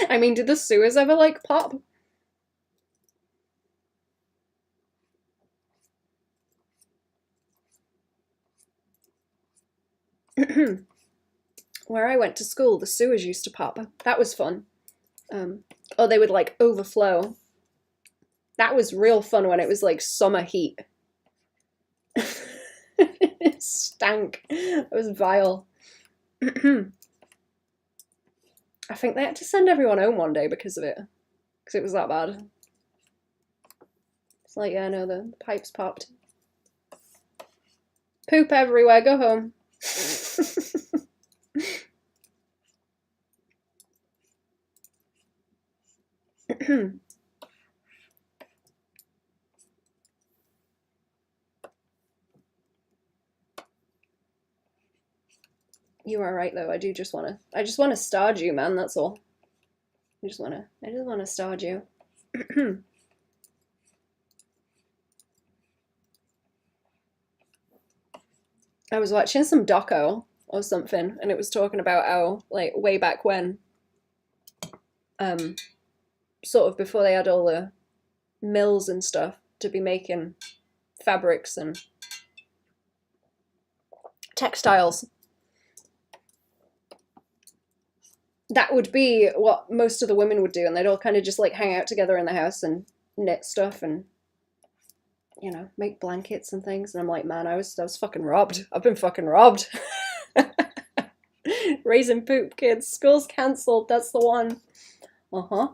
I mean, did the sewers ever, like, pop? Where I went to school, the sewers used to pop. That was fun. Or they would like overflow. That was real fun when it was like summer heat. It stank. It was vile. I think they had to send everyone home one day because of it. Because it was that bad. It's like, yeah, no, the pipes popped. Poop everywhere, go home. You are right though, I just wanna stard you, man, that's all. I just wanna stard you. I was watching some doco or something, and it was talking about how, like, way back when, sort of before they had all the mills and stuff to be making fabrics and textiles, that would be what most of the women would do, and they'd all kind of just like hang out together in the house and knit stuff and, you know, make blankets and things. And I'm like, man, I was fucking robbed. I've been fucking robbed. Raising poop kids. School's cancelled. That's the one. Uh-huh.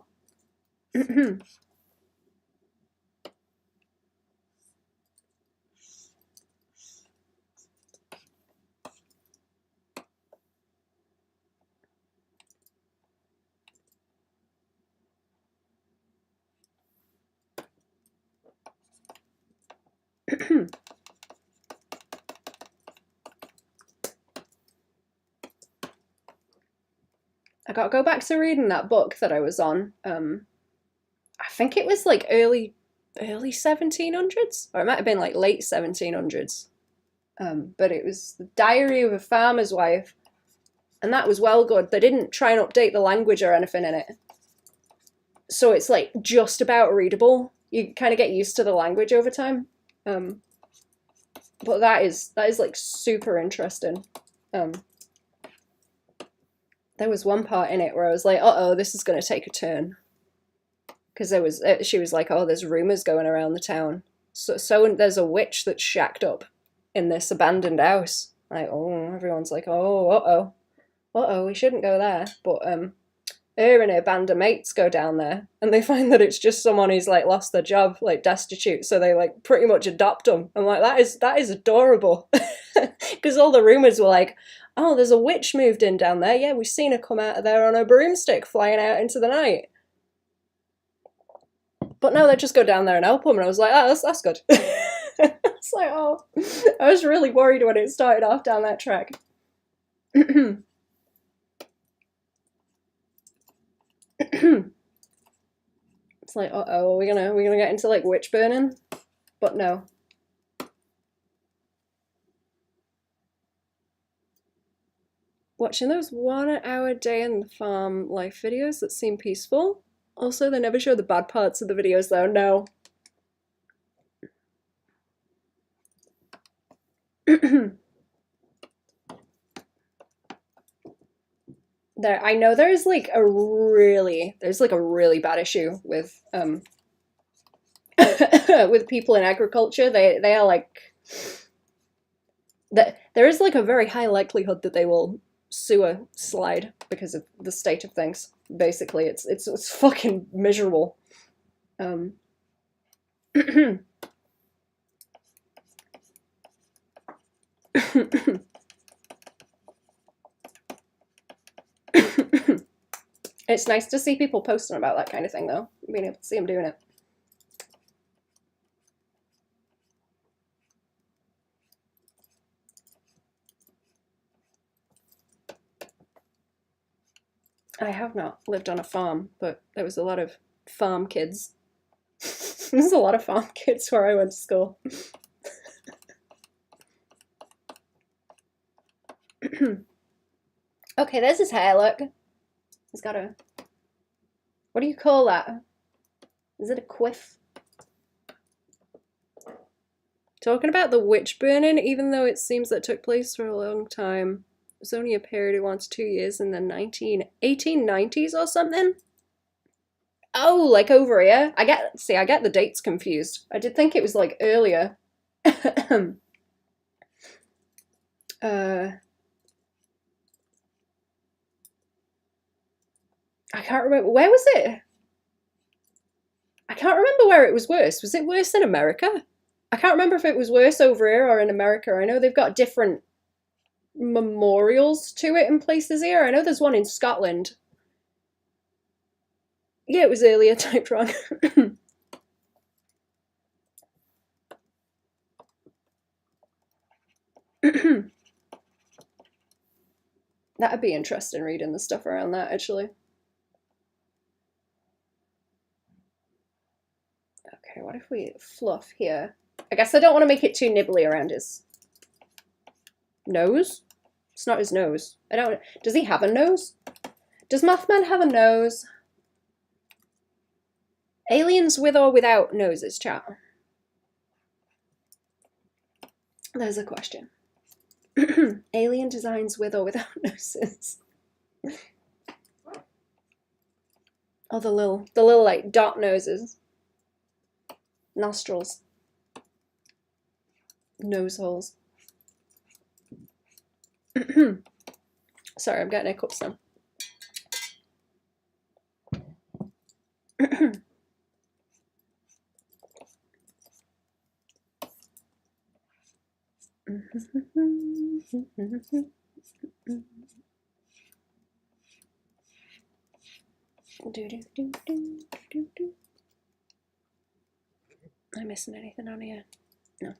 I gotta go back to reading that book that I was on. I think it was like early 1700s, or it might have been like late 1700s. But it was The Diary of a Farmer's Wife, and that was well good. They didn't try and update the language or anything in it, so it's like just about readable. You kind of get used to the language over time. But that is like super interesting. There was one part in it where I was like, uh-oh, this is going to take a turn. Because she was like, oh, there's rumours going around the town. So there's a witch that's shacked up in this abandoned house. Like, oh, everyone's like, oh, uh-oh, we shouldn't go there. But her and her band of mates go down there, and they find that it's just someone who's like lost their job, like destitute, so they like pretty much adopt them. I'm like, that is adorable. Because all the rumours were like, oh, there's a witch moved in down there. Yeah, we've seen her come out of there on a broomstick flying out into the night. But no, they just go down there and help them, and I was like, oh, that's good. It's like, oh, I was really worried when it started off down that track. It's like, uh-oh, we're gonna get into like witch burning? But no. Watching those 1 hour day in the farm life videos that seem peaceful. Also, they never show the bad parts of the videos though, no. I know there's like a really bad issue with with people in agriculture. They are like there is like a very high likelihood that they will sewer slide because of the state of things. Basically, it's fucking miserable. It's nice to see people posting about that kind of thing, though. Being able to see them doing it. I have not lived on a farm, but there was a lot of farm kids. There's a lot of farm kids where I went to school. Okay, there's his hair, look. He's got a... What do you call that? Is it a quiff? Talking about the witch burning, even though it seems that took place for a long time. It was only a period of 1 to 2 years in the 1890s or something. Oh, like over here? I get the dates confused. I did think it was like earlier. I can't remember. Where was it? I can't remember where it was worse. Was it worse in America? I can't remember if it was worse over here or in America. I know they've got different memorials to it in places here. I know there's one in Scotland. Yeah, it was earlier, typed wrong. That'd be interesting reading the stuff around that, actually. Okay, what if we fluff here? I guess I don't want to make it too nibbly around his nose. It's not his nose. I don't. Does he have a nose? Does Mothman have a nose? Aliens with or without noses, chat? There's a question. Alien designs with or without noses. Oh, the little like dot noses. Nostrils. Nose holes. Sorry, I'm getting hiccups now. Am I missing anything on here? No.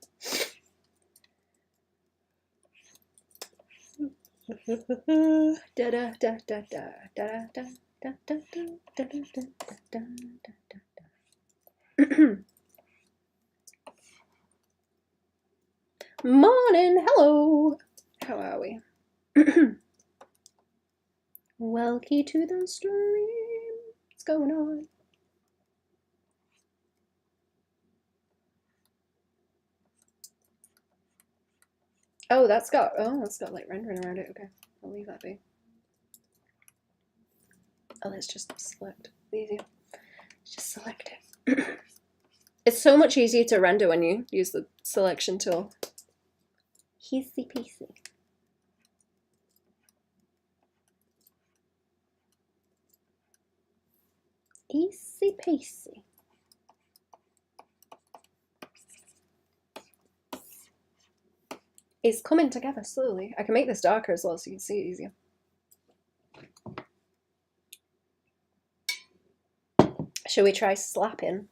Morning, hello. How are we? Welcome to the stream. What's going on? Oh, that's got like rendering around it. Okay, I'll leave that be. Oh, let's just select. Easy. Just select it. It's so much easier to render when you use the selection tool. Easy peasy. Easy peasy. It's coming together slowly. I can make this darker as well so you can see it easier. Shall we try slapping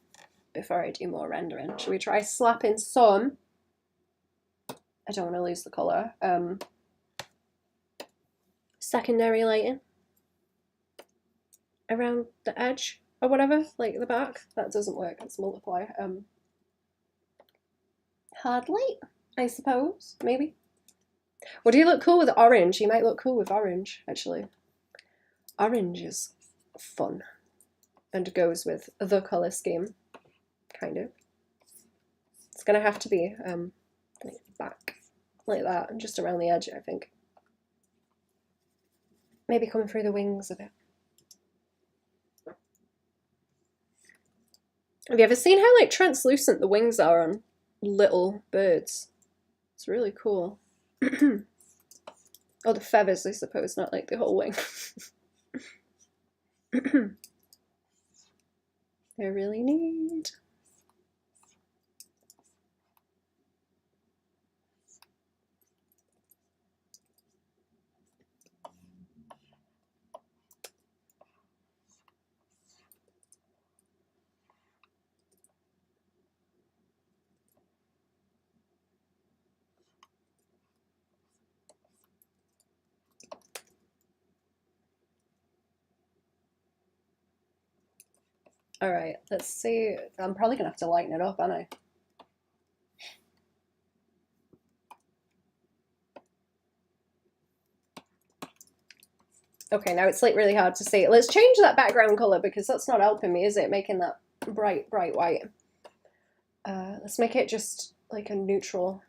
before I do more rendering? Shall we try slapping some? I don't want to lose the colour. Secondary lighting around the edge or whatever, like the back. That doesn't work, it's multiply. Hard light, I suppose, maybe. Would he look cool with orange? He might look cool with orange, actually. Orange is fun and goes with the colour scheme, kind of. It's gonna have to be like back like that and just around the edge, I think. Maybe coming through the wings a bit. Have you ever seen how like translucent the wings are on little birds? It's really cool. Oh, the feathers, I suppose, not like the whole wing. They're really neat. All right, let's see. I'm probably gonna have to lighten it up, aren't I? Okay, now it's like really hard to see. Let's change that background color because that's not helping me, is it? Making that bright white. Let's make it just like a neutral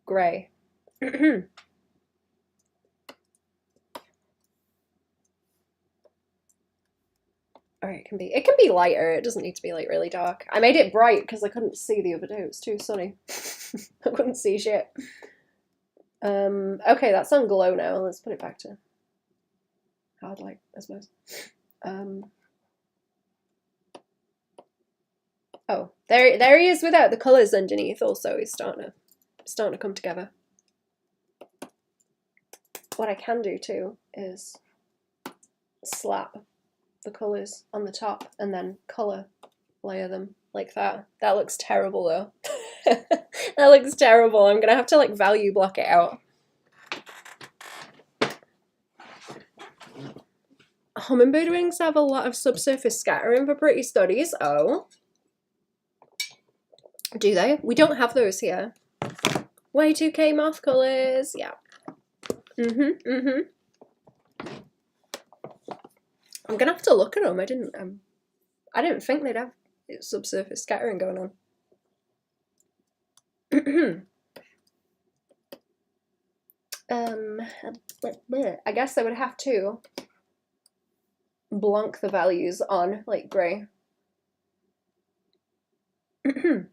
gray. Or it can be lighter. It doesn't need to be like really dark. I made it bright because I couldn't see the other day. It was too sunny. I couldn't see shit. Okay, that's on glow now. Let's put it back to hard light, I suppose. Oh, there he is without the colours underneath. Also, he's starting to come together. What I can do too is slap the colours on the top and then colour layer them like that. That looks terrible though. That looks terrible. I'm gonna have to like value block it out. Hummingbird wings have a lot of subsurface scattering for pretty studies. Oh. Do they? We don't have those here. Y2K moth colours. Yeah. I'm gonna have to look at them. I didn't think they'd have subsurface scattering going on. I guess I would have to blank the values on like grey. And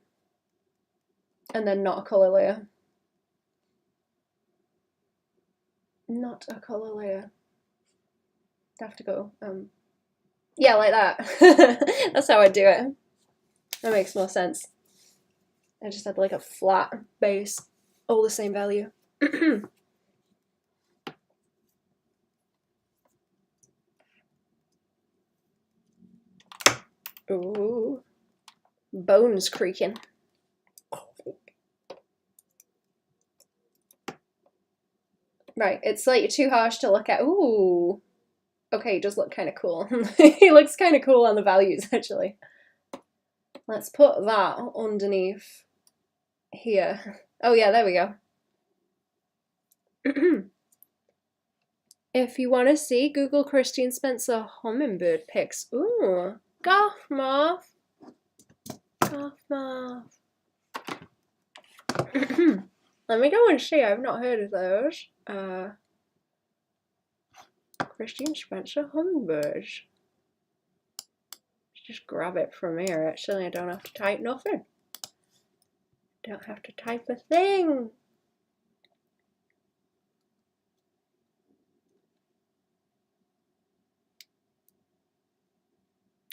then not a colour layer. Not a colour layer. Have to go, yeah, like that. That's how I do it. That makes more sense. I just had like a flat base, all the same value. Ooh, bones creaking. Right, it's like too harsh to look at. Ooh. Okay, it does look kind of cool. He looks kind of cool on the values, actually. Let's put that underneath here. Oh yeah, there we go. If you want to see, Google Christian Spencer hummingbird pics. Ooh, goth moth. Goth moth. Let me go and see. I've not heard of those. Christian Spencer hummingbirds. Just grab it from here. Actually, I don't have to type nothing. Don't have to type a thing.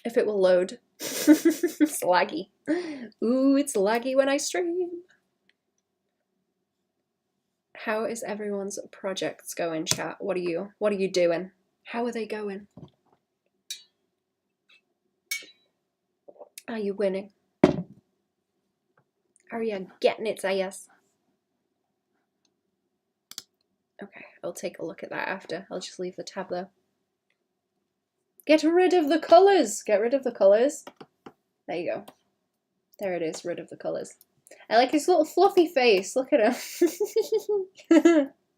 If it will load. It's laggy. Ooh, it's laggy when I stream. How is everyone's projects going, chat? What are you doing? How are they going? Are you winning? Are you getting its ass? Okay, I'll take a look at that after. I'll just leave the tab though. Get rid of the colours! Get rid of the colours. There you go. There it is, rid of the colours. I like his little fluffy face. Look at him.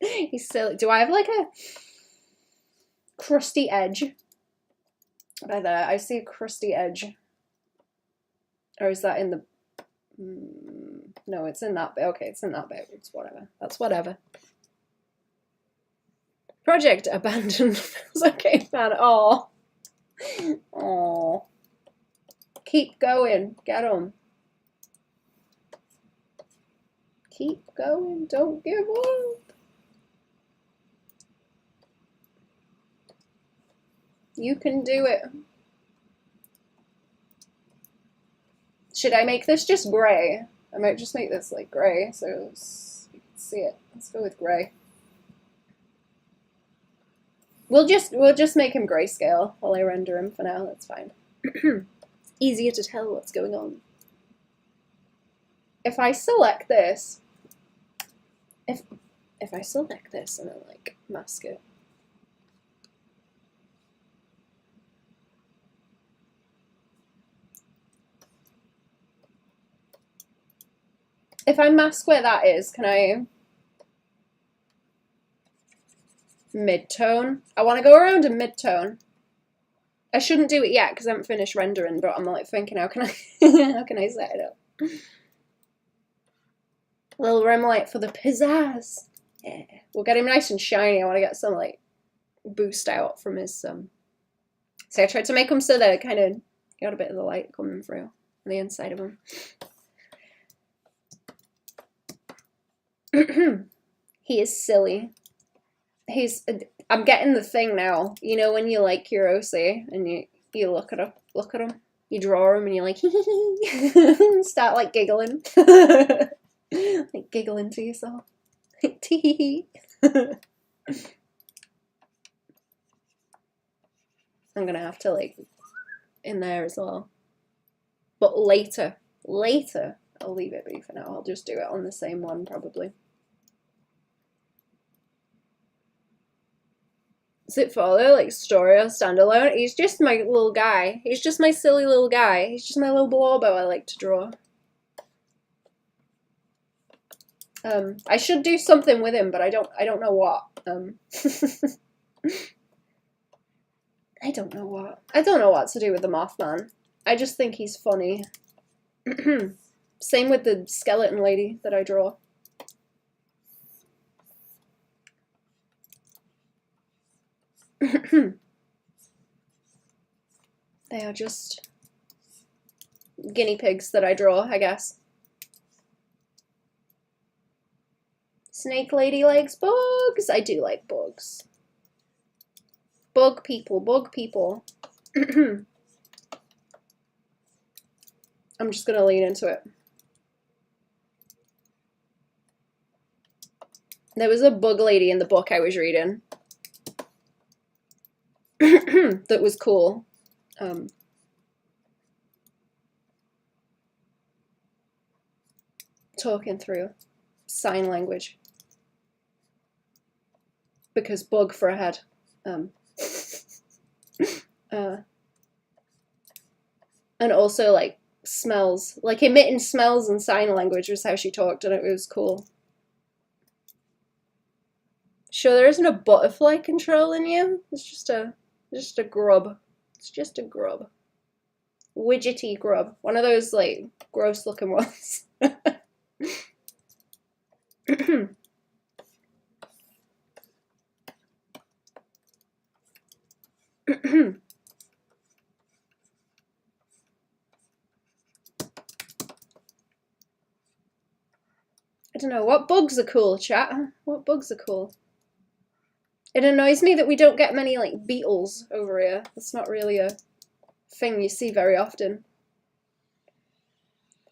He's silly. Do I have like a crusty edge? By there, I see a crusty edge. Or is that in the... no, it's in that bit. Okay, it's in that bit. It's whatever. That's whatever. Project abandoned. Feels okay, man. Oh. Oh. Keep going. Get 'em. Keep going. Don't give up. You can do it. Should I make this just grey? I might just make this like grey so you can see it. Let's go with grey. We'll just make him grayscale while I render him for now. That's fine. It's easier to tell what's going on. If I select this, if I select this and then like mask it. If I mask where that is, can I mid-tone? I want to go around in mid-tone. I shouldn't do it yet because I haven't finished rendering, but I'm like thinking, how can I how can I set it up? A little rim light for the pizzazz. Yeah, we'll get him nice and shiny. I want to get some like boost out from his So I tried to make them so they're kind of got a bit of the light coming through on the inside of them. He is silly. I'm getting the thing now. You know when you like your OC and you look at him, you draw him, and you're like, start like giggling, like giggling to yourself. Tee. I'm gonna have to like in there as well, but later I'll leave it be for now. I'll just do it on the same one probably. Is it follow like story or standalone? He's just my little guy. He's just my silly little guy. He's just my little blobbo I like to draw. I should do something with him, but I don't know what. I don't know what. I don't know what to do with the Mothman. I just think he's funny. Same with the skeleton lady that I draw. They are just guinea pigs that I draw, I guess. Snake lady likes bugs. I do like bugs. Bug people, bug people. I'm just gonna lean into it. There was a bug lady in the book I was reading that was cool. Talking through sign language. Because bug for a head. And also like smells, like emitting smells and sign language was how she talked, and it was cool. Sure, there isn't a butterfly controlling you. It's just a grub. It's just a grub. Widgety grub. One of those like gross looking ones. I don't know, what bugs are cool, chat? What bugs are cool? It annoys me that we don't get many, like, beetles over here. That's not really a thing you see very often.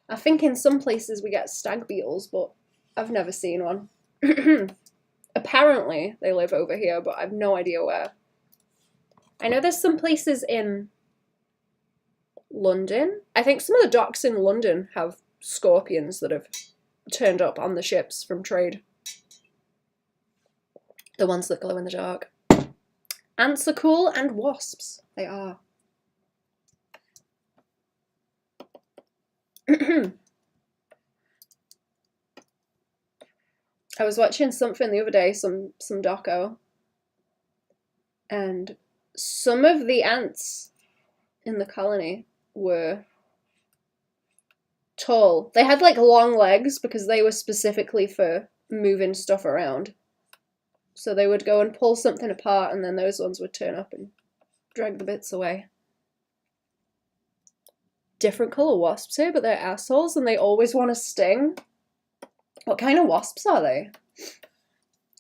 I think in some places we get stag beetles, but I've never seen one. Apparently they live over here, but I've no idea where. I know there's some places in London. I think some of the docks in London have scorpions that have turned up on the ships from trade. The ones that glow in the dark. Ants are cool, and wasps. They are. I was watching something the other day, some doco, and some of the ants in the colony were tall. They had like long legs because they were specifically for moving stuff around. So they would go and pull something apart, and then those ones would turn up and drag the bits away. Different colour wasps here, but they're assholes and they always want to sting. What kind of wasps are they?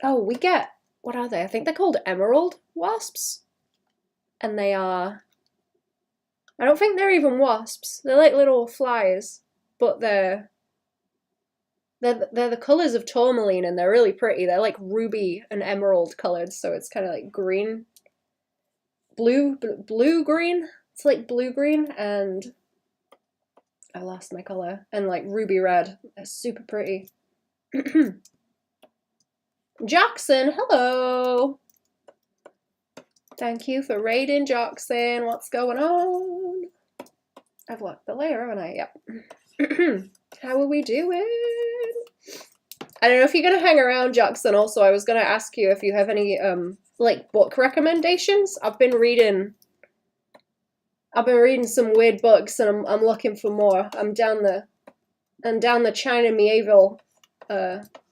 Oh, we get, what are they? I think they're called emerald wasps. And they are, I don't think they're even wasps. They're like little flies, but they're the colours of tourmaline, and they're really pretty. They're like ruby and emerald coloured, so it's kind of like green. Blue-green? It's like blue-green, and I lost my colour. And like ruby red. They're super pretty. Jackson, hello! Thank you for raiding, Jackson. What's going on? I've locked the layer, haven't I? Yep. How are we doing? I don't know if you're gonna hang around, Jackson. Also, I was gonna ask you if you have any like book recommendations. I've been reading some weird books, and I'm looking for more. I'm down the China medieval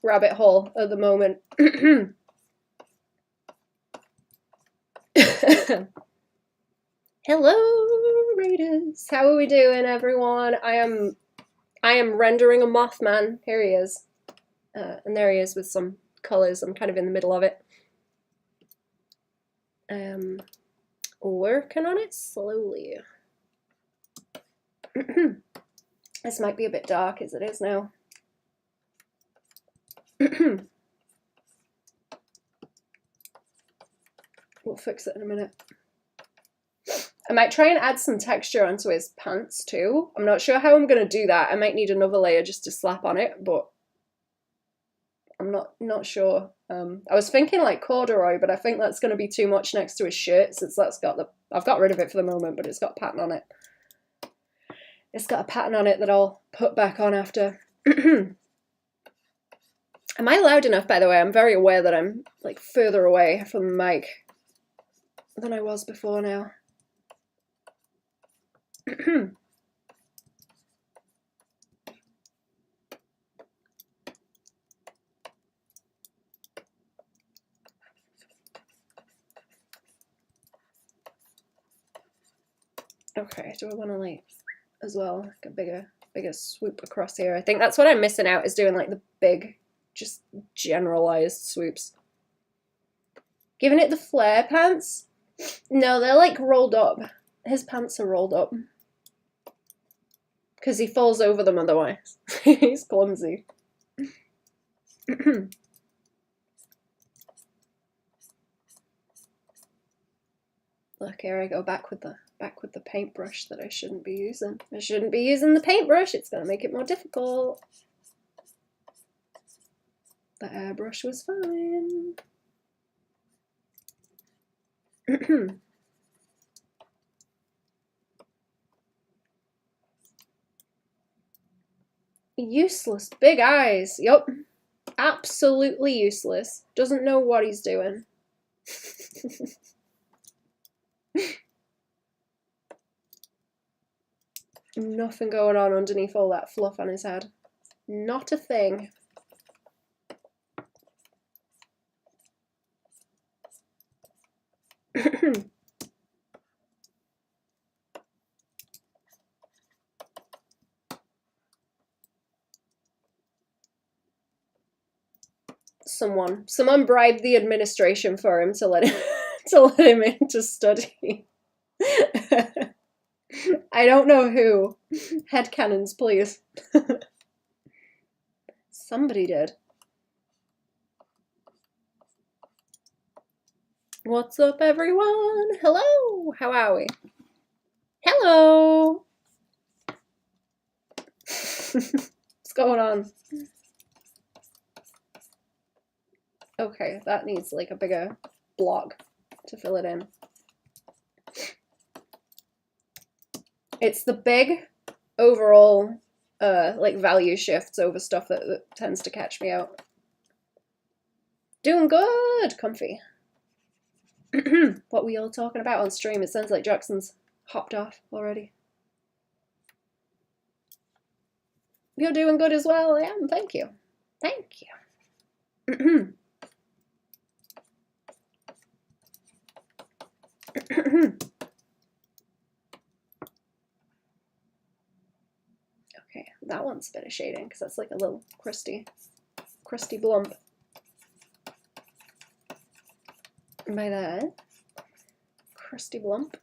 rabbit hole at the moment. Hello, readers. How are we doing, everyone? I am rendering a Mothman. Here he is. And there he is with some colours. I'm kind of in the middle of it. Working on it slowly. This might be a bit dark as it is now. We'll fix it in a minute. I might try and add some texture onto his pants too. I'm not sure how I'm going to do that. I might need another layer just to slap on it, but I'm not sure. I was thinking like corduroy, but I think that's going to be too much next to his shirt since that's got the... I've got rid of it for the moment, but it's got a pattern on it. It's got a pattern on it that I'll put back on after. Am I loud enough, by the way? I'm very aware that I'm like further away from the mic than I was before now. Okay, do I want to like as well like a bigger swoop across here? I think that's what I'm missing out, is doing like the big, just generalized swoops. Giving it the flare pants? No, they're like rolled up. His pants are rolled up. Because he falls over them otherwise. He's clumsy. Look, here I go back with the paintbrush that I shouldn't be using. I shouldn't be using the paintbrush. It's going to make it more difficult. The airbrush was fine. Useless. Big eyes. Yup. Absolutely useless. Doesn't know what he's doing. Nothing going on underneath all that fluff on his head. Not a thing. Someone bribed the administration for him to let him into study. I don't know who. Headcanons, please. Somebody did. What's up, everyone? Hello. How are we? Hello. What's going on? Okay, that needs like a bigger block to fill it in. It's the big overall like value shifts over stuff that tends to catch me out. Doing good, comfy. What were you all talking about on stream? It sounds like Jackson's hopped off already. You're doing good as well. I am, thank you. Thank you. Okay, that one's a bit of shading because that's like a little crusty blump. And by that, crusty blump.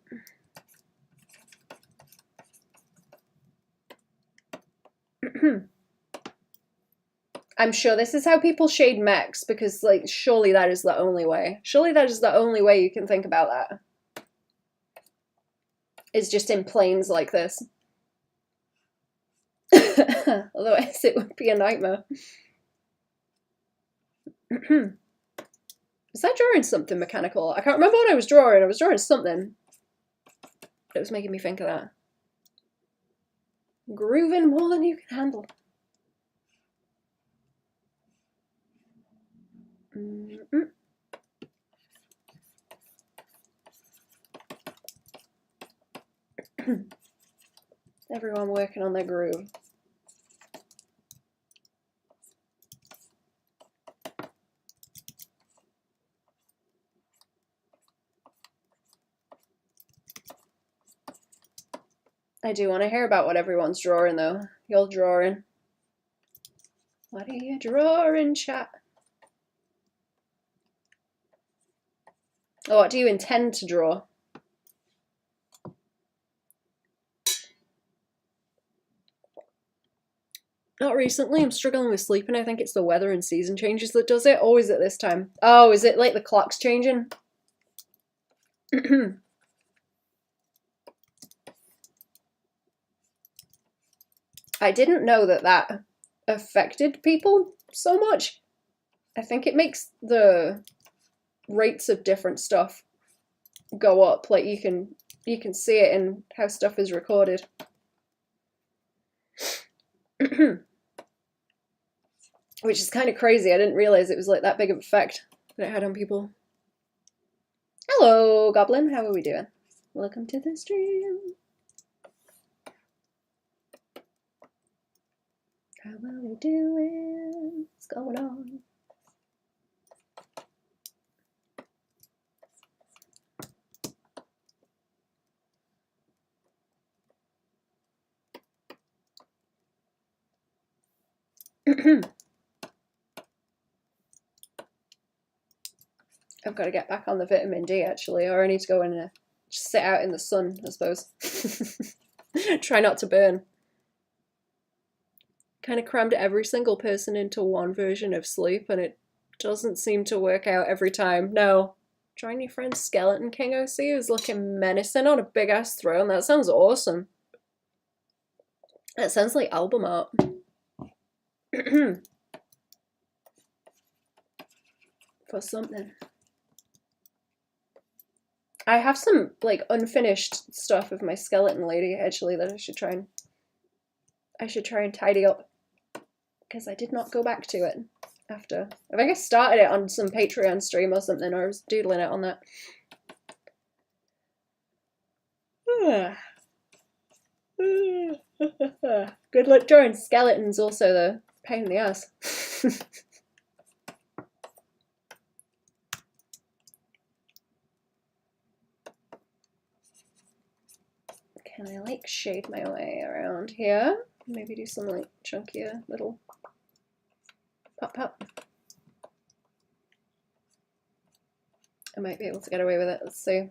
I'm sure this is how people shade mechs, because like surely that is the only way. Surely that is the only way you can think about that. Is just in planes like this. Otherwise it would be a nightmare. Was I drawing something mechanical? I can't remember what I was drawing. I was drawing something that was making me think of that. Grooving more than you can handle. Everyone working on their groove. I do want to hear about what everyone's drawing, though. You're drawing. What are you drawing, chat? Or what do you intend to draw? Not recently. I'm struggling with sleeping. I think it's the weather and season changes that does it. Always at this time. Oh, is it like the clock's changing? I didn't know that that affected people so much. I think it makes the rates of different stuff go up. Like you can see it in how stuff is recorded. Which is kind of crazy. I didn't realize it was like that big of an effect that it had on people. Hello, Goblin. How are we doing? Welcome to the stream. How are we doing? What's going on? I've got to get back on the vitamin D actually, or I need to go and just sit out in the sun, I suppose. Try not to burn. Kind of crammed every single person into one version of sleep, and it doesn't seem to work out every time. No. Join your friend Skeleton King OC, who's looking menacing on a big ass throne. That sounds awesome. That sounds like album art. For something. I have some like unfinished stuff of my skeleton lady actually that I should try and tidy up, because I did not go back to it after. I think I started it on some Patreon stream or something, or I was doodling it on that. Good luck drawing skeletons also though. Pain in the ass. Can I like shade my way around here? Maybe do some like chunkier little pop pop. I might be able to get away with it. Let's see.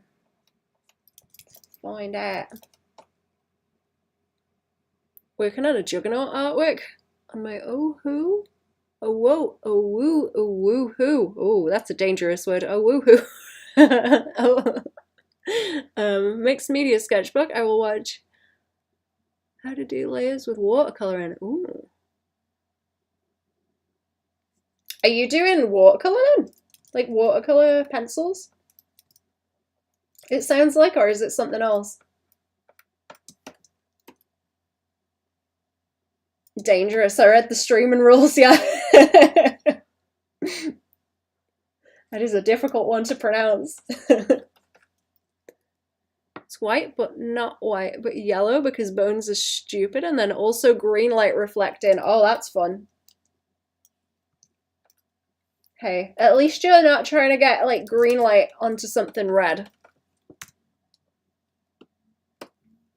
Let's find out. Working on a Juggernaut artwork on my oh who? Oh whoa, oh woo, oh woo hoo. Oh, that's a dangerous word. Oh woo hoo. Oh. Mixed media sketchbook. I will watch how to do layers with watercolor in. Ooh. Are you doing watercolor then? Like watercolor pencils? It sounds like, or is it something else? Dangerous. I read the streaming rules, yeah. That is a difficult one to pronounce. It's white, but not white, but yellow because bones are stupid, and then also green light reflecting. Oh, that's fun. Hey, at least you're not trying to get like green light onto something red.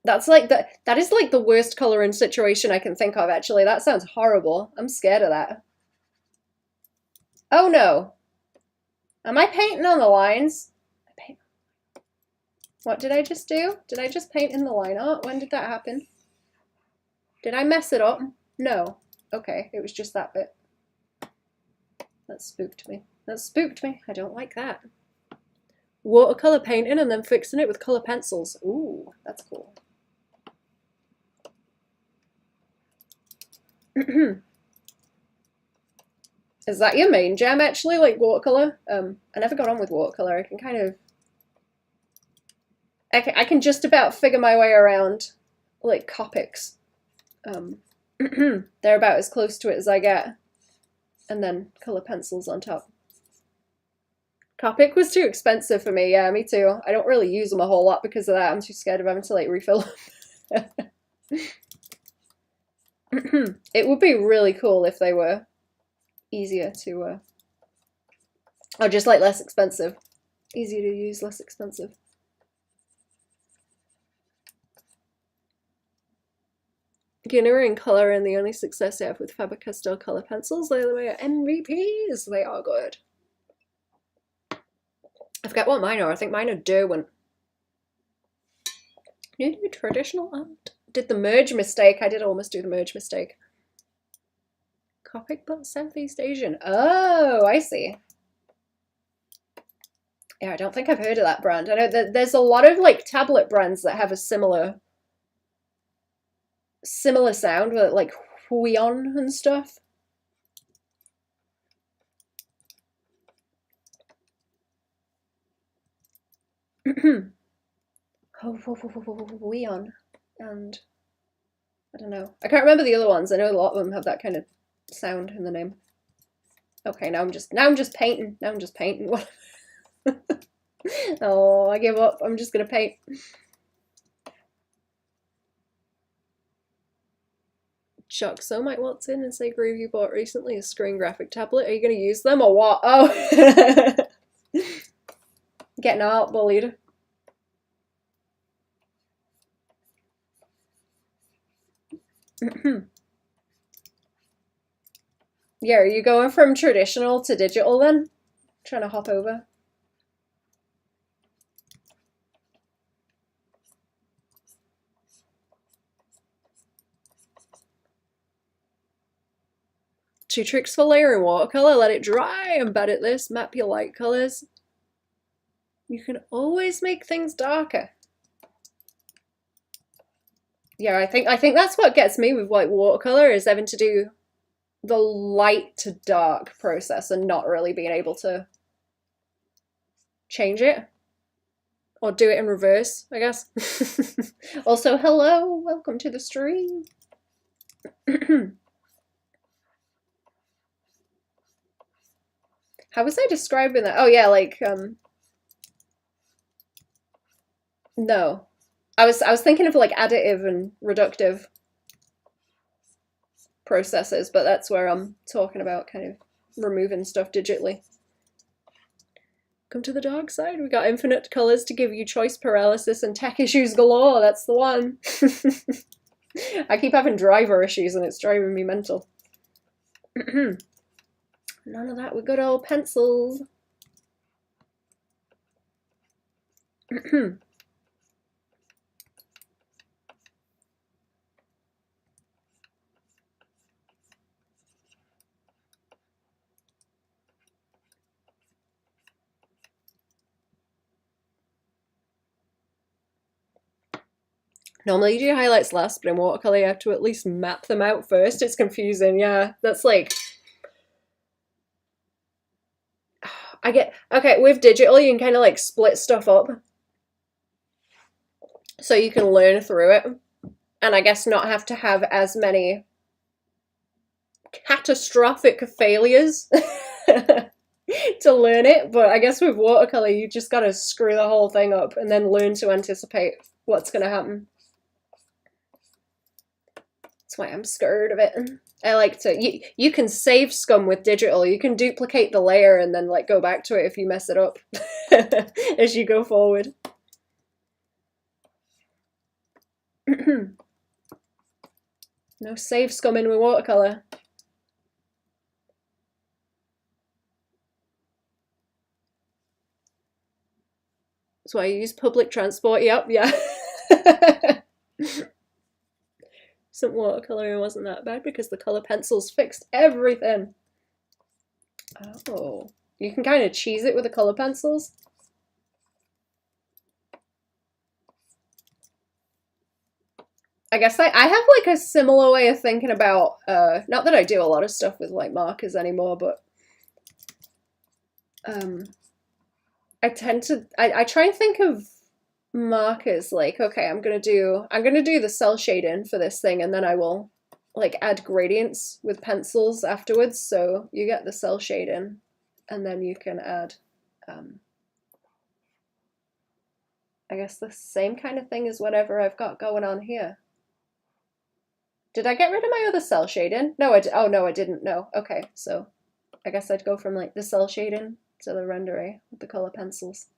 That's like that is like the worst coloring situation I can think of, actually. That sounds horrible. I'm scared of that. Oh no. Am I painting on the lines? What did I just do? Did I just paint in the line art? When did that happen? Did I mess it up? No. Okay, it was just that bit. That spooked me. That spooked me. I don't like that. Watercolor painting and then fixing it with color pencils. Ooh, that's cool. Is that your main jam, actually? Like watercolor? I never got on with watercolor. I can kind of... I can just about figure my way around, like, Copics. They're about as close to it as I get. And then color pencils on top. Copic was too expensive for me. Yeah, me too. I don't really use them a whole lot because of that. I'm too scared of having to, like, refill them. It would be really cool if they were easier to... or just, like, less expensive. Easier to use, less expensive. beginner in colour and the only success I have with Faber-Castell colour pencils. They are MVPs. They are good. I forget what mine are. I think mine are Derwent. New traditional art. Did the merge mistake. I did almost do the merge mistake. Copic but Southeast Asian. Oh, I see. Yeah, I don't think I've heard of that brand. I know that there's a lot of like tablet brands that have a similar sound with like Huion and stuff. Huion and I don't know. I can't remember the other ones. I know a lot of them have that kind of sound in the name. Okay, now I'm just painting. Now I'm just painting. Oh, I give up. I'm just gonna paint. Chuck, so might waltz in and say, Groove, you bought recently a screen graphic tablet. Are you gonna use them or what? Oh, getting out bullied. Yeah, are you going from traditional to digital then? Trying to hop over. Two tricks for layering watercolor. Let it dry and bed it this. Map your light colors. You can always make things darker. Yeah, I think that's what gets me with like watercolor is having to do the light to dark process and not really being able to change it or do it in reverse, I guess. Also, hello, welcome to the stream. How was I describing that? Oh yeah, like no. I was thinking of like additive and reductive processes, but that's where I'm talking about kind of removing stuff digitally. Come to the dark side. We got infinite colors to give you choice paralysis and tech issues galore. That's the one. I keep having driver issues and it's driving me mental. None of that with good old pencils. Normally you do highlights last, but in watercolor you have to at least map them out first. It's confusing, yeah. That's like... I get... Okay, with digital you can kind of like split stuff up. So you can learn through it. And I guess not have to have as many catastrophic failures to learn it. But I guess with watercolor you just gotta screw the whole thing up and then learn to anticipate what's gonna happen. That's why I'm scared of it. I like to, you can save scum with digital. You can duplicate the layer and then like go back to it if you mess it up as you go forward. No save scumming with watercolor. That's why I use public transport. Yep, yeah. Some watercoloring wasn't that bad because the color pencils fixed everything. Oh, you can kind of cheese it with the color pencils. I guess I have like a similar way of thinking about, not that I do a lot of stuff with like markers anymore, but I tend to, I try and think of markers like, okay, I'm gonna do the cell shading for this thing, and then I will like add gradients with pencils afterwards, so you get the cell shading and then you can add I guess the same kind of thing as whatever I've got going on here. Did I get rid of my other cell shading? No, oh no, I didn't. No. Okay, so I guess I'd go from like the cell shading to the rendering with the color pencils.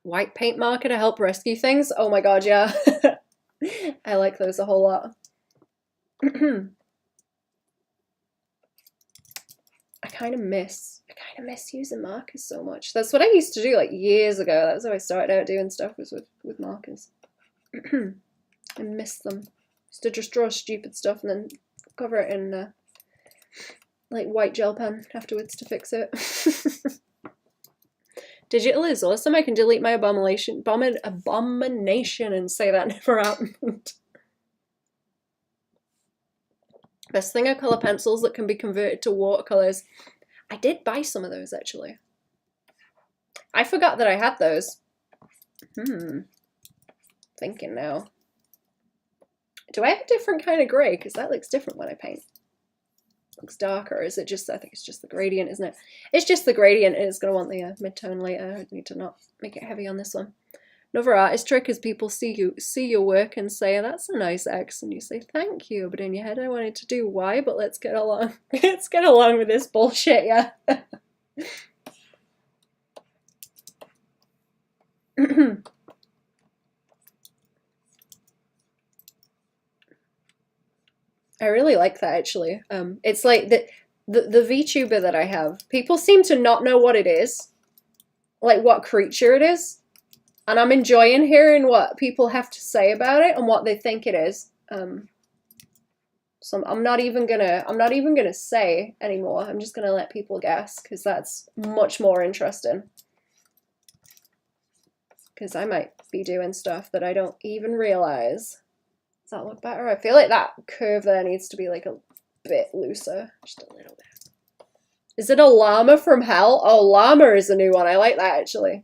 White paint marker to help rescue things? Oh my god, yeah. I like those a whole lot. I kind of miss using markers so much. That's what I used to do like years ago. That was how I started out doing stuff, was with markers. I miss them. Used to just draw stupid stuff and then cover it in like white gel pen afterwards to fix it. Digital is awesome. I can delete my abomination and say that never happened. Best thing are colour pencils that can be converted to watercolours. I did buy some of those actually. I forgot that I had those. Thinking now. Do I have a different kind of grey? Because that looks different when I paint. Looks darker. Is it just, I think it's just the gradient, isn't it? It's just the gradient, and it's going to want the mid-tone later. I need to not make it heavy on this one. Another artist trick is people see your work and say, that's a nice X, and you say, thank you, but in your head I wanted to do Y, but let's get along. Let's get along with this bullshit, yeah. I really like that actually. It's like the VTuber that I have, people seem to not know what it is, like what creature it is, and I'm enjoying hearing what people have to say about it and what they think it is. So I'm not even gonna say anymore. I'm just gonna let people guess, because that's much more interesting. Because I might be doing stuff that I don't even realize. Does that look better? I feel like that curve there needs to be like a bit looser. Just a little bit. Is it a llama from hell? Oh, llama is a new one. I like that actually.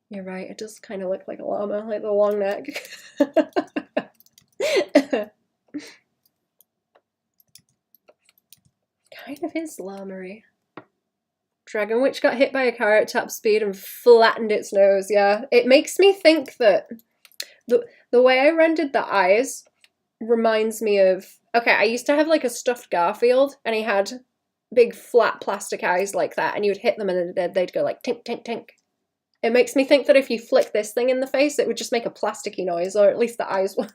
You're right. It does kind of look like a llama, like the long neck. Kind of is llama-y. Dragon Witch got hit by a car at top speed and flattened its nose. Yeah, it makes me think that the way I rendered the eyes reminds me of, okay, I used to have like a stuffed Garfield, and he had big flat plastic eyes like that, and you would hit them and they'd go like tink, tink, tink. It makes me think that if you flick this thing in the face, it would just make a plasticky noise, or at least the eyes would.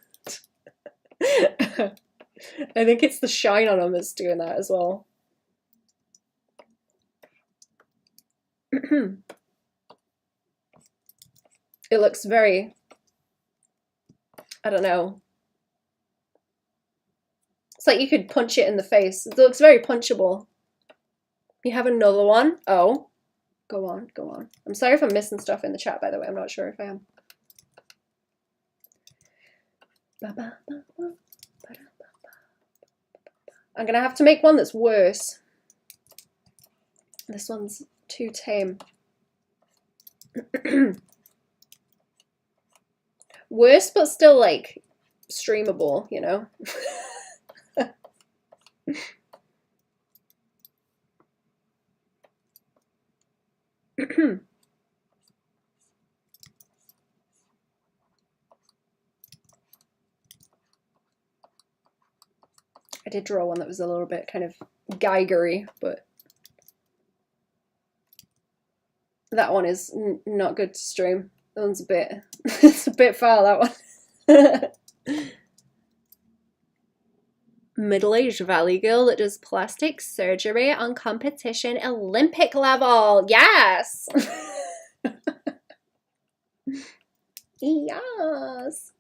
I think it's the shine on them that's doing that as well. It looks very, I don't know. It's like you could punch it in the face. It looks very punchable. You have another one? Oh. Go on, go on. I'm sorry if I'm missing stuff in the chat, by the way. I'm not sure if I am. I'm gonna have to make one that's worse. This one's too tame. Worse, but still like streamable, you know? I did draw one that was a little bit kind of Geigery, but that one is not good to stream. That one's a bit, it's a bit foul, that one. Middle-aged valley girl that does plastic surgery on competition Olympic level. Yes! Yes!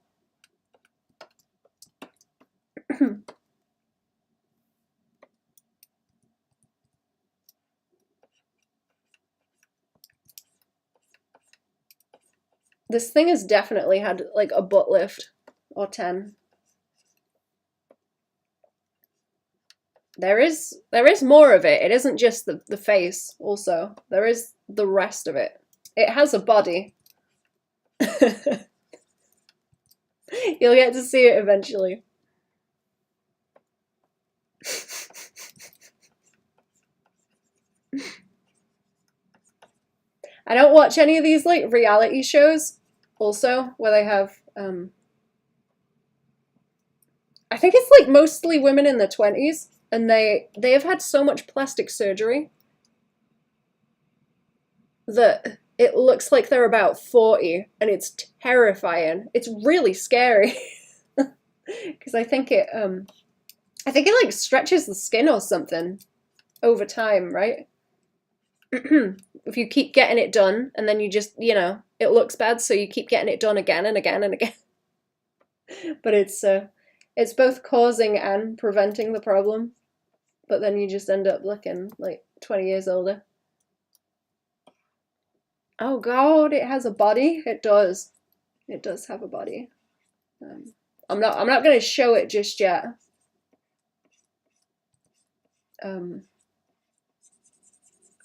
This thing has definitely had like a butt lift or 10. There is more of it. It isn't just the face also. There is the rest of it. It has a body. You'll get to see it eventually. I don't watch any of these like reality shows also where they have I think it's like mostly women in their 20s, and they have had so much plastic surgery that it looks like they're about 40, and it's terrifying. It's really scary. Because I think it like stretches the skin or something over time, right? If you keep getting it done and then you just, you know, it looks bad, so you keep getting it done again and again and again. But it's both causing and preventing the problem. But then you just end up looking like 20 years older. Oh God, it has a body. It does. It does have a body. I'm not going to show it just yet.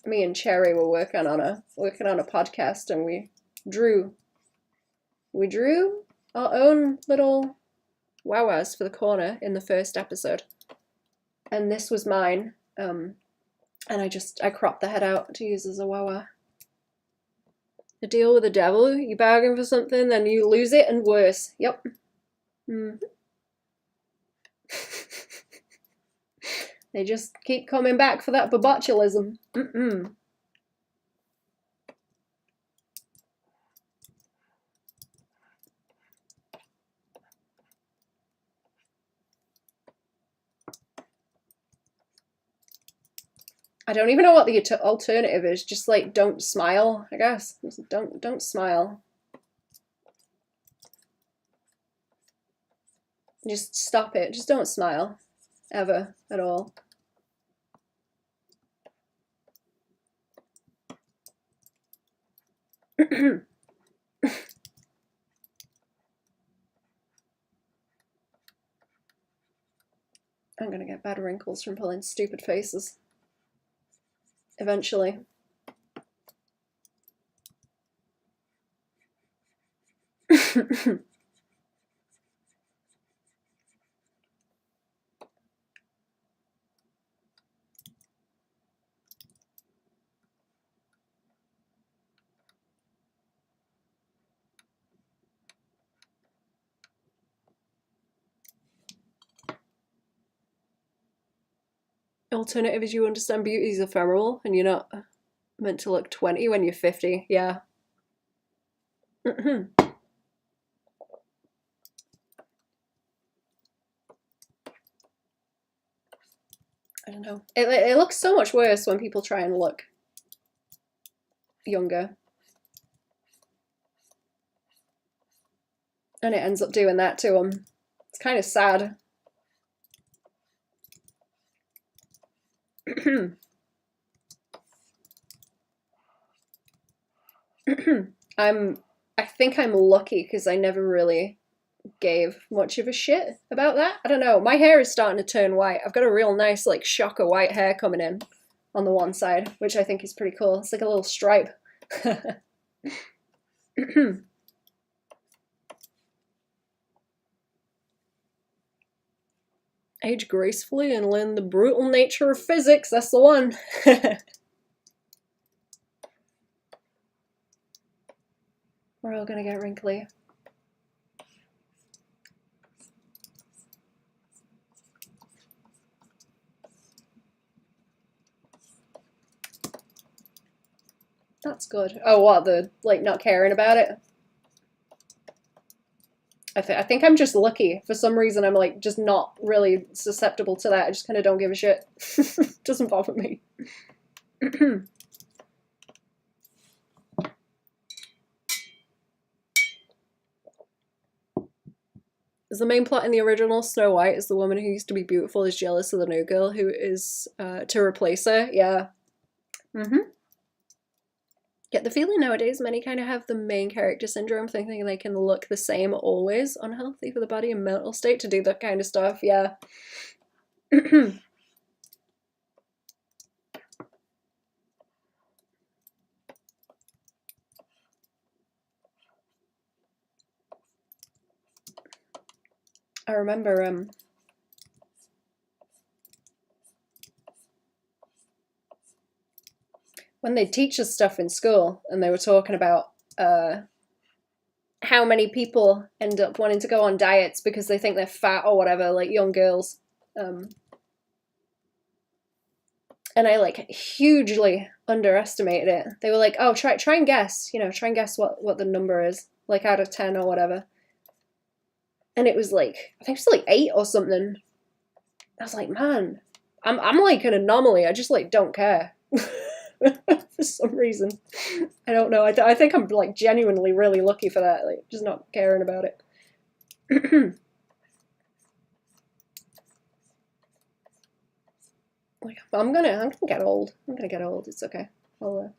Me and Cherry were working on a podcast, and we drew our own little wawas for the corner in the first episode. And this was mine. And I cropped the head out to use as a wawa. The deal with the devil, you bargain for something, then you lose it, and worse. Yep. They just keep coming back for that botulism. I don't even know what the alternative is. Just like, don't smile, I guess. Don't smile. Just stop it. Just don't smile. Ever. At all. I'm gonna get bad wrinkles from pulling stupid faces. Eventually. Alternative is you understand beauty is ephemeral and you're not meant to look 20 when you're 50. Yeah. I don't know. It looks so much worse when people try and look younger. And it ends up doing that to them. It's kind of sad. I think I'm lucky because I never really gave much of a shit about that. I don't know. My hair is starting to turn white. I've got a real nice like shock of white hair coming in on the one side, which I think is pretty cool. It's like a little stripe. Age gracefully and learn the brutal nature of physics. That's the one. We're all gonna get wrinkly. That's good. Oh, what, the, like, not caring about it? I think I'm just lucky. For some reason, I'm, like, just not really susceptible to that. I just kind of don't give a shit. Doesn't bother me. Is the main plot in the original Snow White is the woman who used to be beautiful is jealous of the new girl who is to replace her? Yeah. Get the feeling nowadays many kind of have the main character syndrome, thinking they can look the same always, unhealthy for the body and mental state to do that kind of stuff. Yeah. I remember when they teach us stuff in school and they were talking about how many people end up wanting to go on diets because they think they're fat or whatever, like young girls. And I like hugely underestimated it. They were like, oh, try and guess, you know, try and guess what the number is, like out of 10 or whatever. And it was like, I think it was like 8 or something. I was like, man, I'm like an anomaly. I just like don't care. For some reason. I don't know. I think I'm like genuinely really lucky for that. Like just not caring about it. Like I'm gonna get old. I'm gonna get old. It's okay. I'll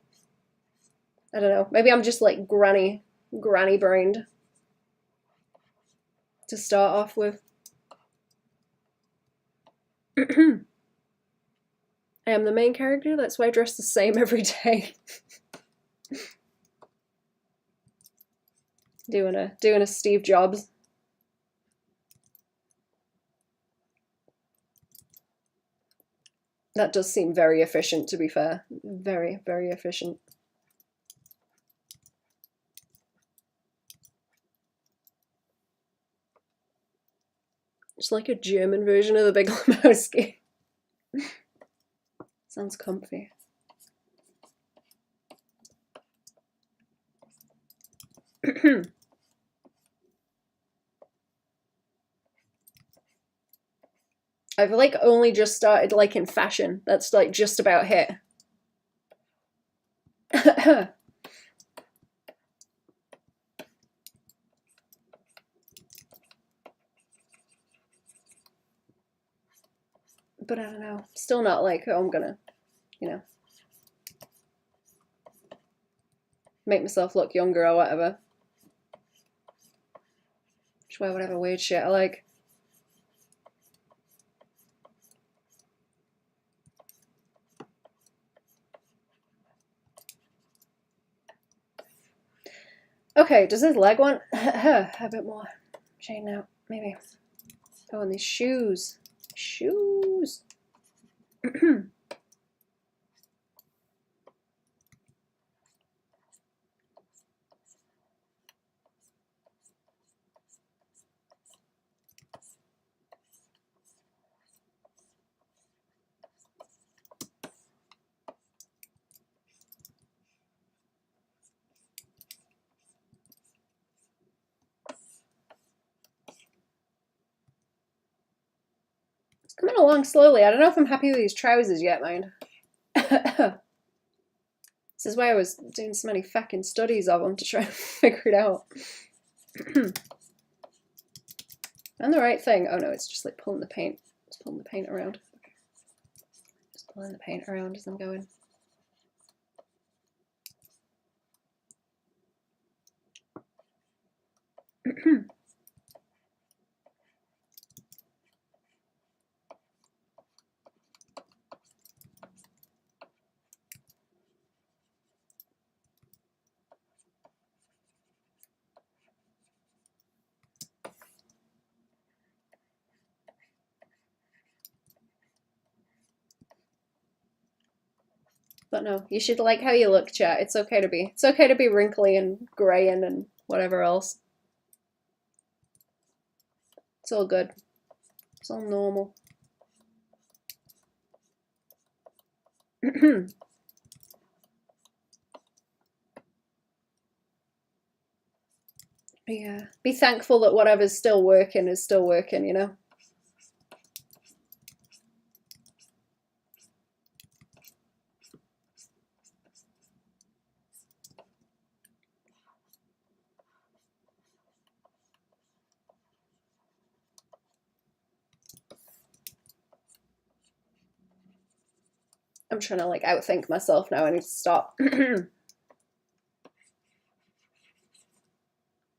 I don't know. Maybe I'm just like granny brained to start off with. I am the main character. That's why I dress the same every day. doing a Steve Jobs. That does seem very efficient, to be fair. Very, very efficient. It's like a German version of the Big Lebowski. Sounds comfy. I've like only just started liking fashion. That's like just about hit. But I don't know. Still not like, oh, I'm gonna, you know, make myself look younger or whatever. Just wear whatever weird shit I like. Okay, does this leg want a bit more shade now? Maybe. Oh, and these shoes. Shoes. It's coming along slowly. I don't know if I'm happy with these trousers yet, mind. This is why I was doing so many fucking studies of them to try and figure it out. And the right thing. Oh no, it's just like pulling the paint. Just pulling the paint around. Just pulling the paint around as I'm going. But no, you should like how you look, chat. It's okay to be wrinkly and grey and whatever else. It's all good. It's all normal. Yeah. Be thankful that whatever's still working is still working, you know? I'm trying to like outthink myself now. I need to stop. I don't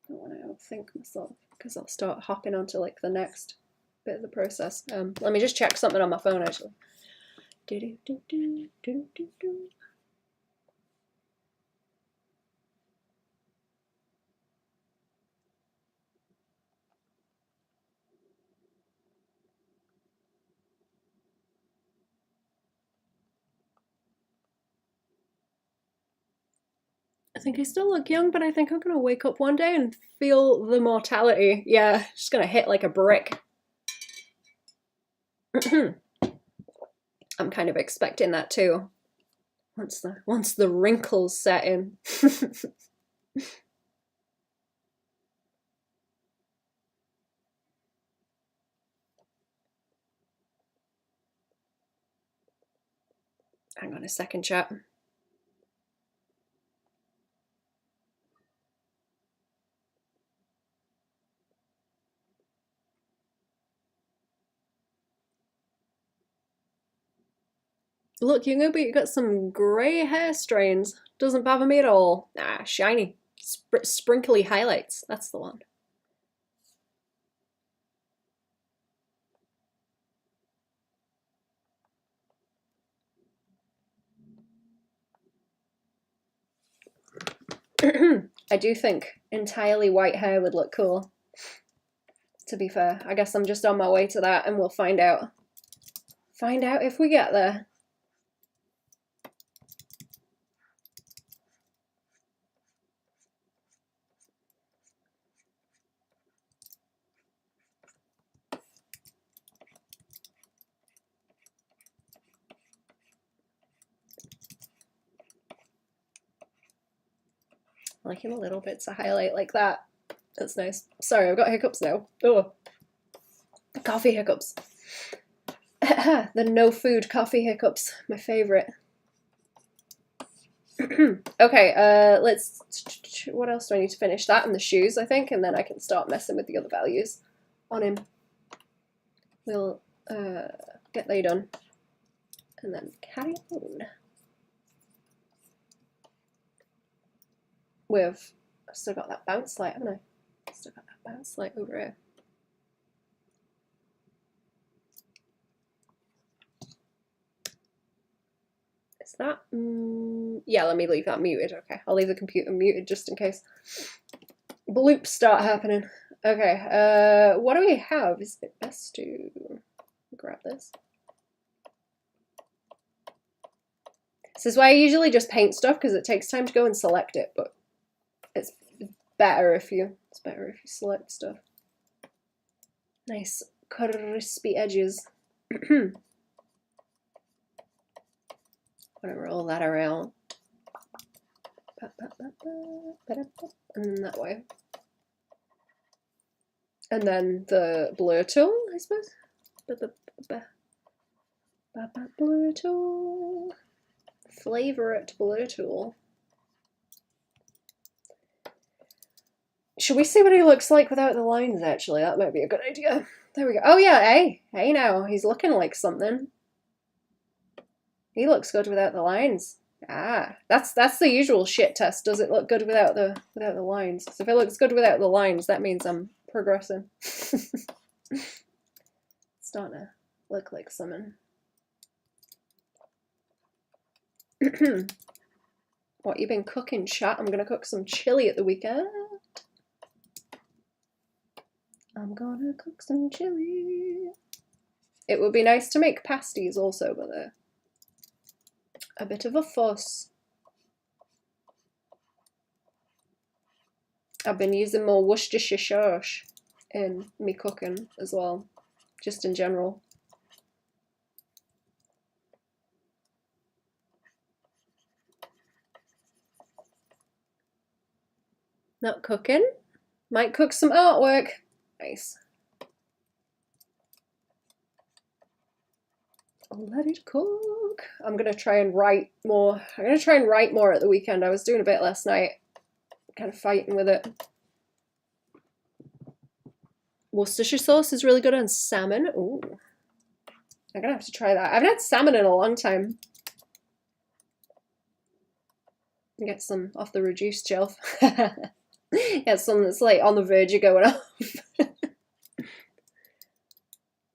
want to outthink myself because I'll start hopping onto like the next bit of the process. Let me just check something on my phone actually. I think I still look young, but I think I'm gonna wake up one day and feel the mortality. Yeah, just gonna hit like a brick. I'm kind of expecting that too. Once the wrinkles set in. Hang on a second, chat. Look, Yungobi, you got some grey hair strands. Doesn't bother me at all. Ah, shiny. Sprinkly highlights. That's the one. I do think entirely white hair would look cool. To be fair, I guess I'm just on my way to that and we'll find out. Find out if we get there. I like him a little bit to highlight like that. That's nice. Sorry, I've got hiccups now. Oh, coffee hiccups. The no food coffee hiccups, my favorite. Okay, let's. What else do I need to finish? That and the shoes, I think, and then I can start messing with the other values on him. We'll get they done, and then carry on. I've still got that bounce light, haven't I? Still got that bounce light over here. Is that? Yeah, let me leave that muted. Okay, I'll leave the computer muted just in case bloops start happening. Okay, what do we have? Is it best to grab this? This is why I usually just paint stuff because it takes time to go and select it, but it's better if you select stuff. Nice crispy edges. I'm gonna roll that around. And then that way. And then the blur tool, I suppose. Blur tool. Favorite blur tool. Should we see what he looks like without the lines, actually? That might be a good idea. There we go. Oh yeah, hey now. He's looking like something. He looks good without the lines. Ah, that's the usual shit test. Does it look good without the lines? So if it looks good without the lines, that means I'm progressing. It's starting to look like something. What you been cooking, chat? I'm gonna cook some chili at the weekend. I'm gonna cook some chili. It would be nice to make pasties also, but they're a bit of a fuss. I've been using more Worcestershire sauce in me cooking as well, just in general. Not cooking. Might cook some artwork. Nice. Let it cook. I'm gonna try and write more. I'm gonna try and write more at the weekend. I was doing a bit last night, kind of fighting with it. Worcestershire sauce is really good on salmon. Ooh, I'm gonna have to try that. I haven't had salmon in a long time. Get some off the reduced shelf. Get some that's like on the verge of going off.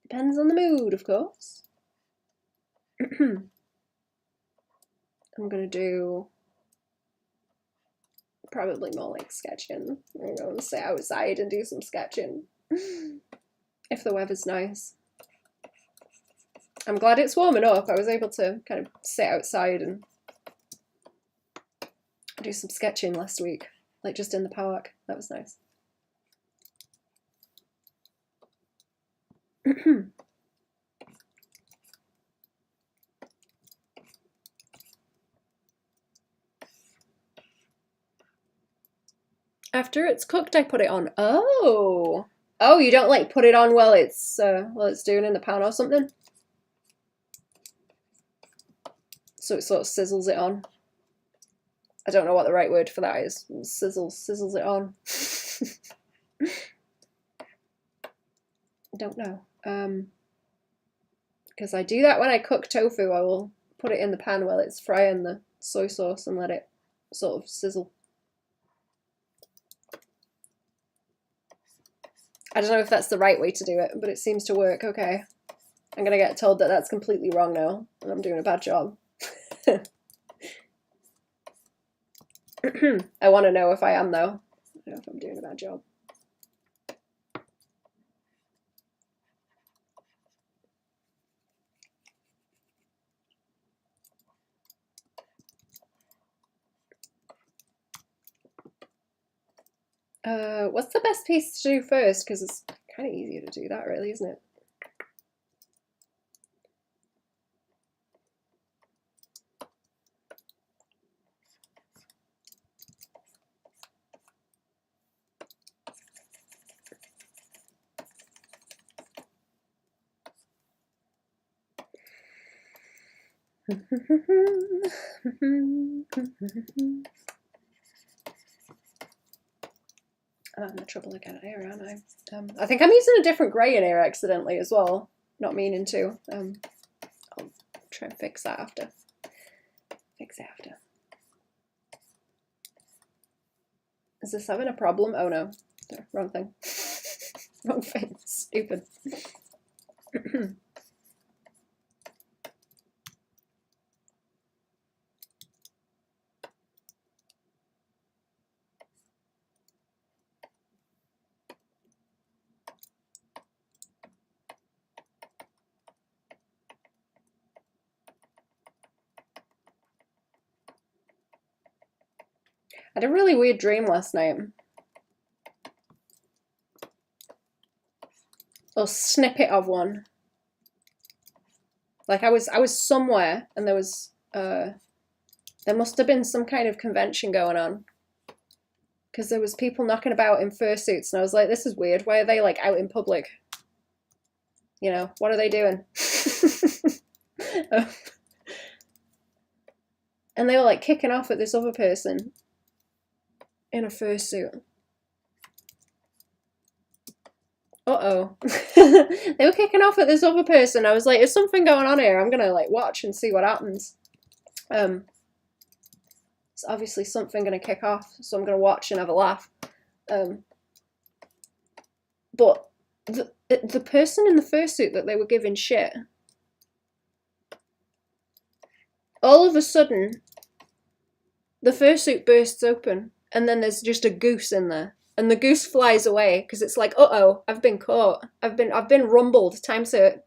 Depends on the mood, of course. I'm gonna do probably more like sketching. I'm gonna sit outside and do some sketching if the weather's nice. I'm glad it's warming up. I was able to kind of sit outside and do some sketching last week, like just in the park. That was nice. After it's cooked, I put it on. Oh, you don't like put it on while it's doing in the pan or something. so it sort of sizzles it on. I don't know what the right word for that is. Sizzles it on. I don't know. Because I do that when I cook tofu. I will put it in the pan while it's frying the soy sauce and let it sort of sizzle. I don't know if that's the right way to do it, but it seems to work. Okay. I'm going to get told that that's completely wrong now, and I'm doing a bad job. I want to know if I am, though. I don't know if I'm doing a bad job. What's the best piece to do first? Because it's kind of easier to do that, really, isn't it? I'm having trouble again here, aren't I? I think I'm using a different grey in here accidentally as well. Not meaning to. I'll try and fix that after. Fix it after. Is this having a problem? Oh no. Wrong thing. Wrong thing. Stupid. I had a really weird dream last night. Or snippet of one. Like I was somewhere and there was there must have been some kind of convention going on. Because there was people knocking about in fursuits and I was like, this is weird. Why are they like out in public? You know, what are they doing? And they were like kicking off at this other person in a fursuit. Uh-oh. They were kicking off at this other person. I was like, there's something going on here. I'm gonna like watch and see what happens. It's obviously something gonna kick off, so I'm gonna watch and have a laugh. But the person in the fursuit that they were giving shit, all of a sudden, the fursuit bursts open, and then there's just a goose in there. And the goose flies away because it's like, uh-oh, I've been caught. I've been rumbled. Time to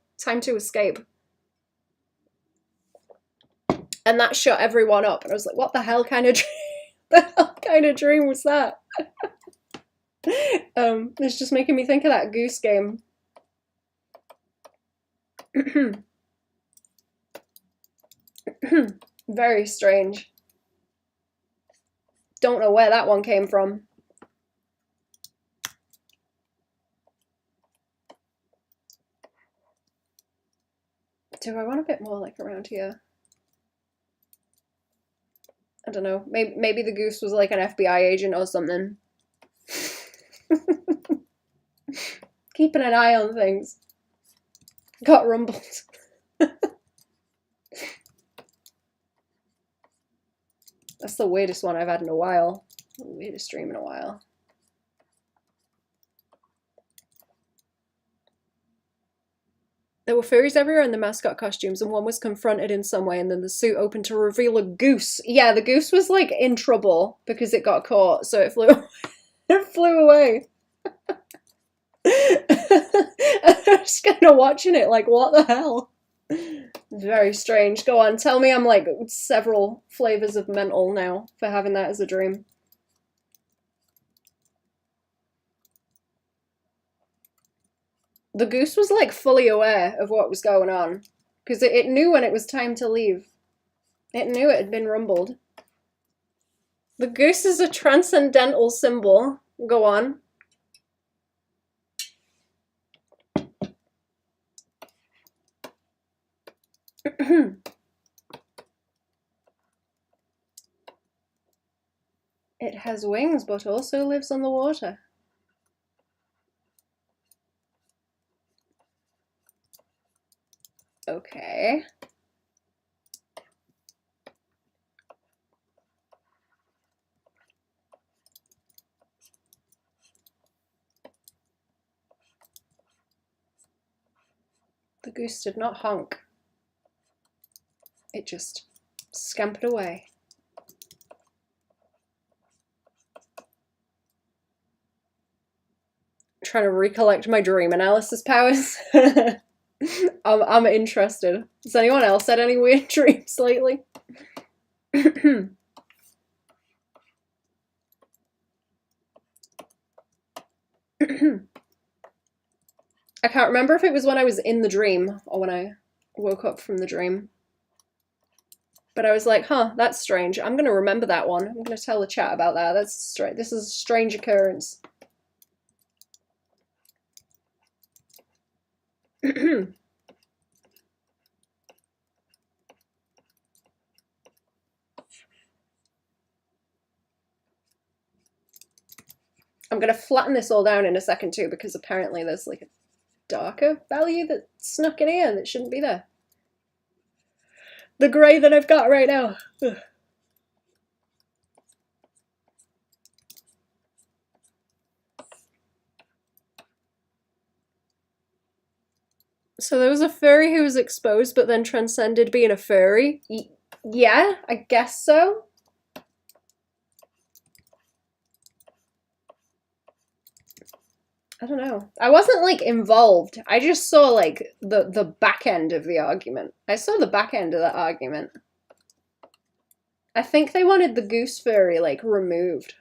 escape. And that shut everyone up. And I was like, what the hell kind of dream was that? It's just making me think of that Goose Game. Very strange. Don't know where that one came from. Do I want a bit more like around here? I don't know. Maybe the goose was like an FBI agent or something. Keeping an eye on things. Got rumbled. That's the weirdest one I've had in a while. The weirdest stream in a while. There were furries everywhere in the mascot costumes, and one was confronted in some way, and then the suit opened to reveal a goose. Yeah, the goose was like in trouble because it got caught, so it flew. It flew away. I'm just kind of watching it, like, what the hell? Very strange. Go on, tell me I'm like several flavors of mental now for having that as a dream. The goose was like fully aware of what was going on because it knew when it was time to leave. It knew it had been rumbled. The goose is a transcendental symbol. Go on. has wings but also lives on the water. Okay. The goose did not honk. It just scampered away. Trying to recollect my dream analysis powers. I'm interested. Has anyone else had any weird dreams lately? I can't remember if it was when I was in the dream or when I woke up from the dream. But I was like, huh, that's strange. I'm going to remember that one. I'm going to tell the chat about that. That's strange. This is a strange occurrence. I'm going to flatten this all down in a second too, because apparently there's like a darker value that snuck in here that shouldn't be there. The grey that I've got right now. Ugh. So there was a furry who was exposed but then transcended being a furry? Yeah, I guess so. I don't know. I wasn't like involved. I just saw like the back end of the argument. I saw the back end of that argument. I think they wanted the goose furry like removed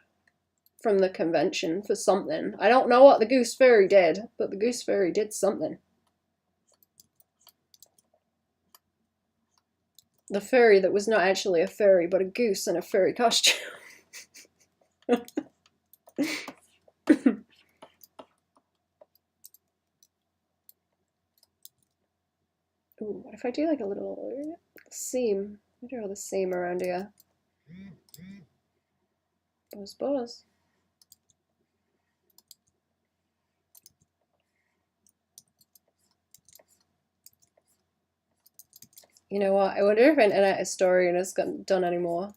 from the convention for something. I don't know what the goose furry did, but the goose furry did something. The furry that was not actually a furry, but a goose in a furry costume. Ooh, what if I do like a little seam? I draw the seam around here. Buzz, buzz. You know what? I wonder if Internet Historian has done any more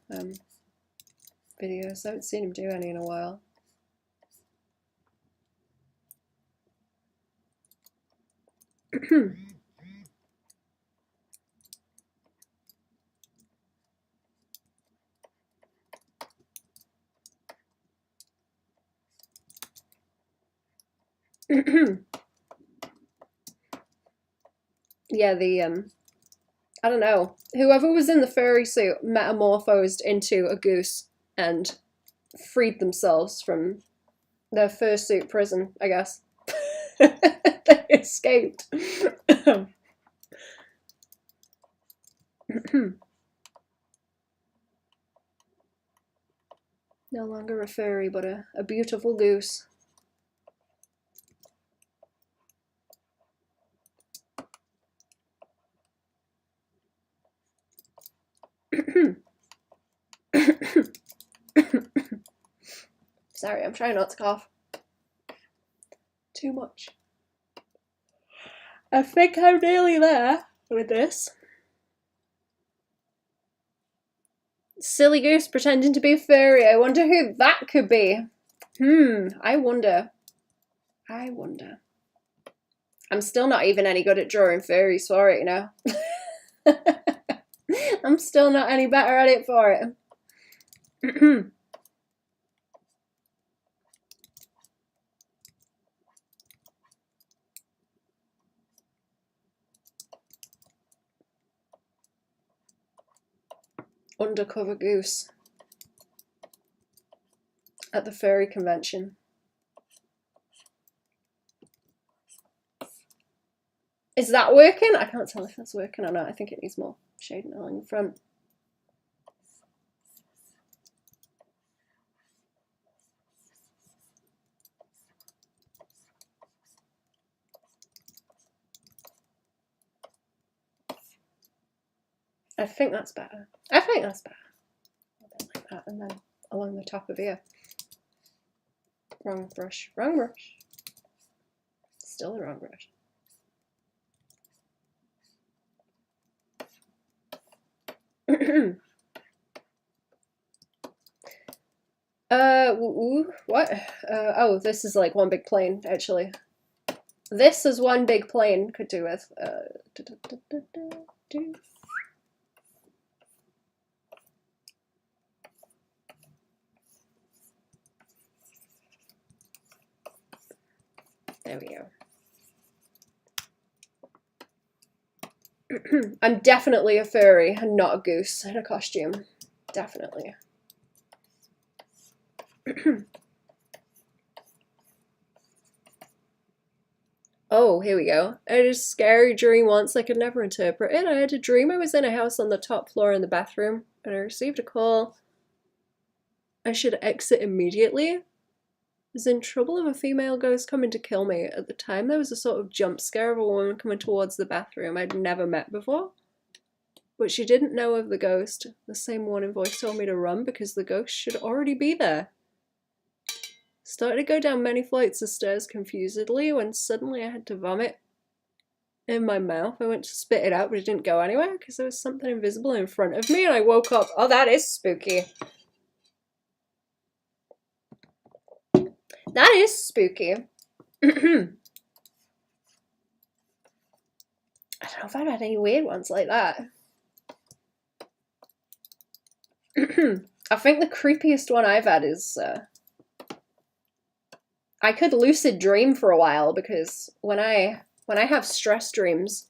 videos. I haven't seen him do any in a while. Yeah, I don't know. Whoever was in the furry suit metamorphosed into a goose and freed themselves from their fursuit prison, I guess. They escaped. No longer a furry, but a beautiful goose. Sorry, I'm trying not to cough too much. I think I'm nearly there with this. Silly goose pretending to be a furry. I wonder who that could be. I wonder. I'm still not even any good at drawing furries for it, you know. I'm still not any better at it for it. Undercover goose at the furry convention. Is that working? I can't tell if that's working or not. I think it needs more shading along the front. I think that's better. A bit like that, and then along the top of here. Wrong brush. Wrong brush. Still the wrong brush. What? Oh, this is like one big plane, actually. This is one big plane could do with, There we go. I'm definitely a furry and not a goose in a costume. Definitely. Oh, here we go. I had a scary dream once I could never interpret it. I had a dream I was in a house on the top floor in the bathroom, and I received a call. I should exit immediately. I was in trouble of a female ghost coming to kill me. At the time, there was a sort of jump scare of a woman coming towards the bathroom I'd never met before. But she didn't know of the ghost. The same warning voice told me to run because the ghost should already be there. Started to go down many flights of stairs confusedly when suddenly I had to vomit in my mouth. I went to spit it out, but it didn't go anywhere because there was something invisible in front of me, and I woke up. Oh, that is spooky. That is spooky. I don't know if I've had any weird ones like that. I think the creepiest one I've had is I could lucid dream for a while because when I have stress dreams,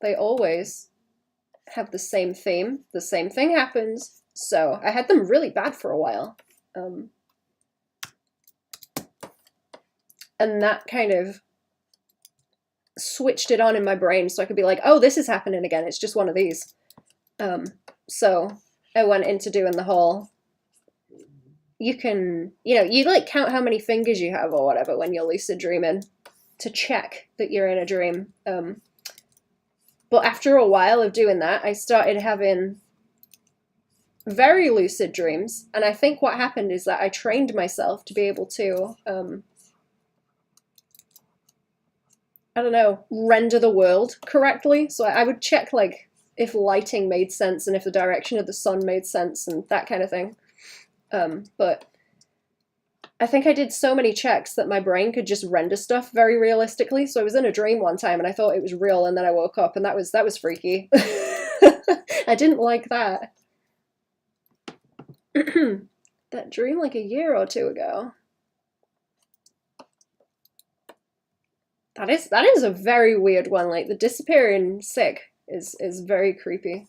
they always have the same theme. The same thing happens. So I had them really bad for a while. And that kind of switched it on in my brain so I could be like, oh, this is happening again. It's just one of these. So I went into doing the whole, you can, you like count how many fingers you have or whatever when you're lucid dreaming to check that you're in a dream. But after a while of doing that, I started having very lucid dreams. And I think what happened is that I trained myself to be able to, I don't know, render the world correctly. So I would check like if lighting made sense and if the direction of the sun made sense and that kind of thing. But I think I did so many checks that my brain could just render stuff very realistically. So I was in a dream one time and I thought it was real, and then I woke up and that was freaky. I didn't like that. That dream like a year or two ago. That is a very weird one. Like the disappearing sick is very creepy.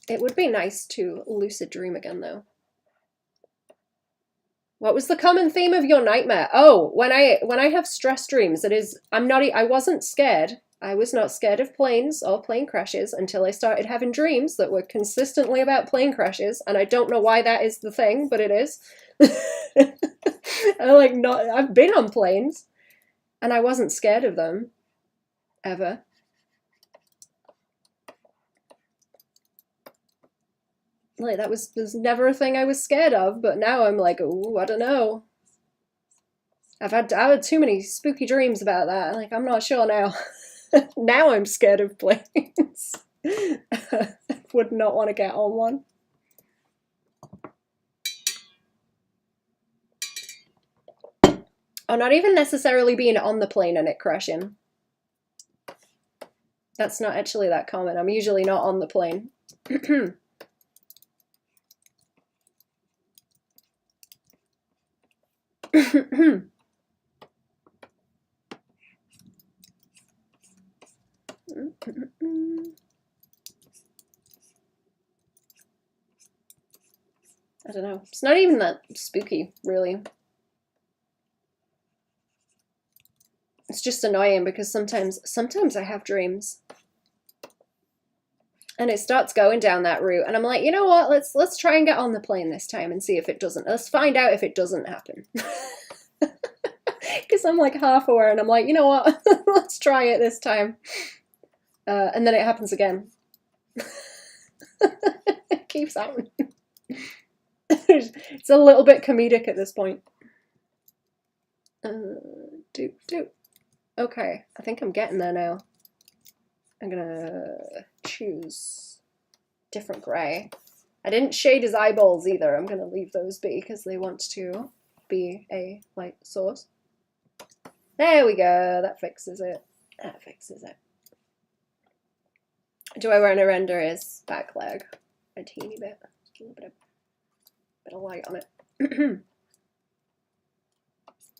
It would be nice to lucid dream again, though. What was the common theme of your nightmare? Oh, when I have stress dreams, I wasn't scared. I was not scared of planes or plane crashes until I started having dreams that were consistently about plane crashes, and I don't know why that is the thing, but it is. I've been on planes, and I wasn't scared of them, ever. Like, there's never a thing I was scared of, but now I'm like, ooh, I don't know. I've had too many spooky dreams about that. Like, I'm not sure now. Now I'm scared of planes. Would not want to get on one. Or not even necessarily being on the plane and it crashing. That's not actually that common. I'm usually not on the plane. I don't know. It's not even that spooky, really. It's just annoying because sometimes I have dreams and it starts going down that route and I'm like, you know what, let's try and get on the plane this time and see if it doesn't. Let's find out if it doesn't happen. Because I'm like half aware and I'm like, you know what, let's try it this time. And then it happens again. It keeps happening. It's a little bit comedic at this point. Okay, I think I'm getting there now. I'm gonna choose different grey. I didn't shade his eyeballs either. I'm gonna leave those be because they want to be a light source. There we go. That fixes it. That fixes it. Do I want to render his back leg a teeny bit? A little bit of light on it.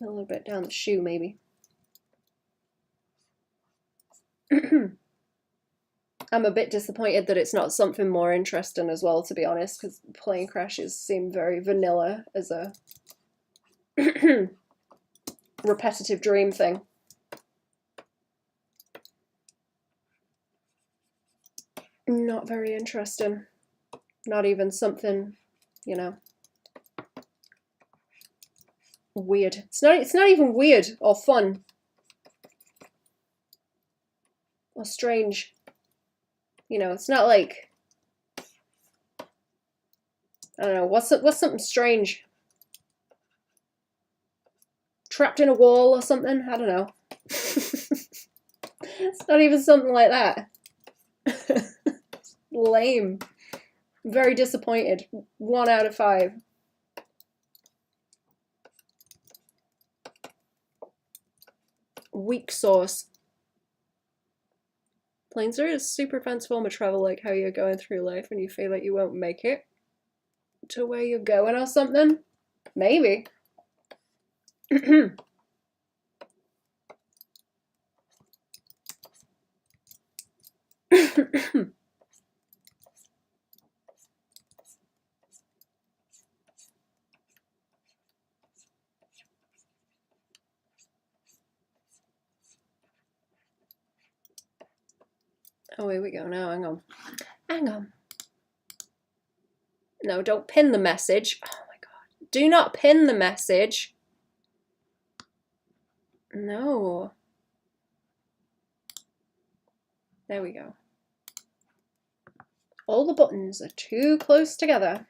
A little bit down the shoe, maybe. I'm a bit disappointed that it's not something more interesting as well, to be honest, because plane crashes seem very vanilla as a repetitive dream thing. Not very interesting. Not even something, you know, weird. It's not even weird or fun or strange. You know, it's not like, I don't know, what's something strange? Trapped in a wall or something? I don't know. It's not even something like that. Lame. Very disappointed. 1 out of 5. Weak sauce. Planes are a super fancy form of travel, like how you're going through life and you feel like you won't make it to where you're going or something. Maybe. Oh, here we go now. Hang on. Hang on. No, don't pin the message. Oh my god. Do not pin the message. No. There we go. All the buttons are too close together.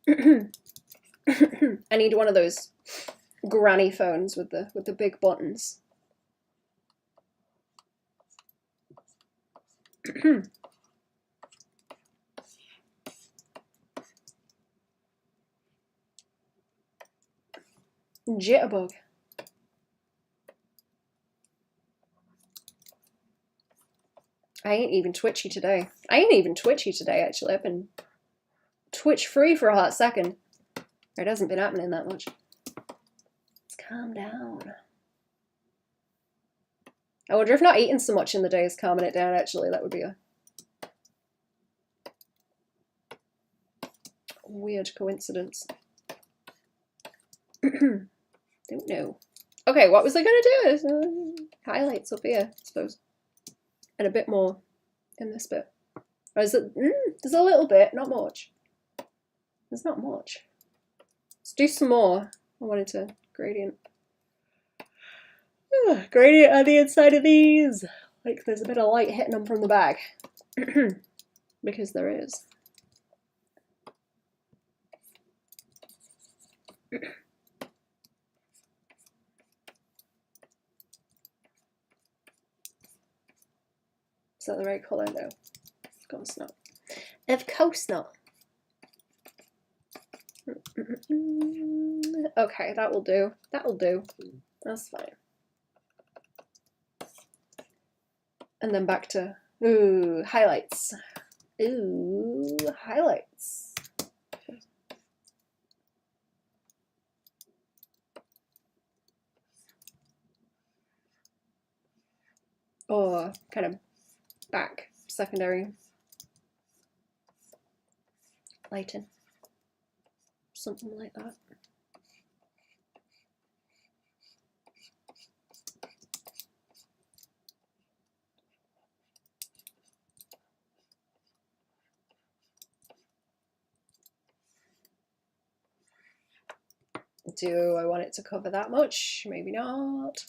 I need one of those granny phones with the big buttons. Jitterbug. I ain't even twitchy today. Actually. I've been Twitch free for a hot second. It hasn't been happening that much. Let's calm down. I wonder if not eating so much in the day is calming it down, actually. That would be a weird coincidence. Don't know. Okay, what was I going to do? Highlights up here, I suppose. And a bit more in this bit. Or is it? There's a little bit, not much. There's not much. Let's do some more. I wanted to gradient. Gradient on the inside of these. Like there's a bit of light hitting them from the back. Because there is. Is that the right colour? No. Of course not. Of course not. Okay, that will do. That will do. That's fine. And then back to, ooh, highlights. Ooh, highlights. Or kind of back, secondary lighting. Something like that. Do I want it to cover that much? Maybe not.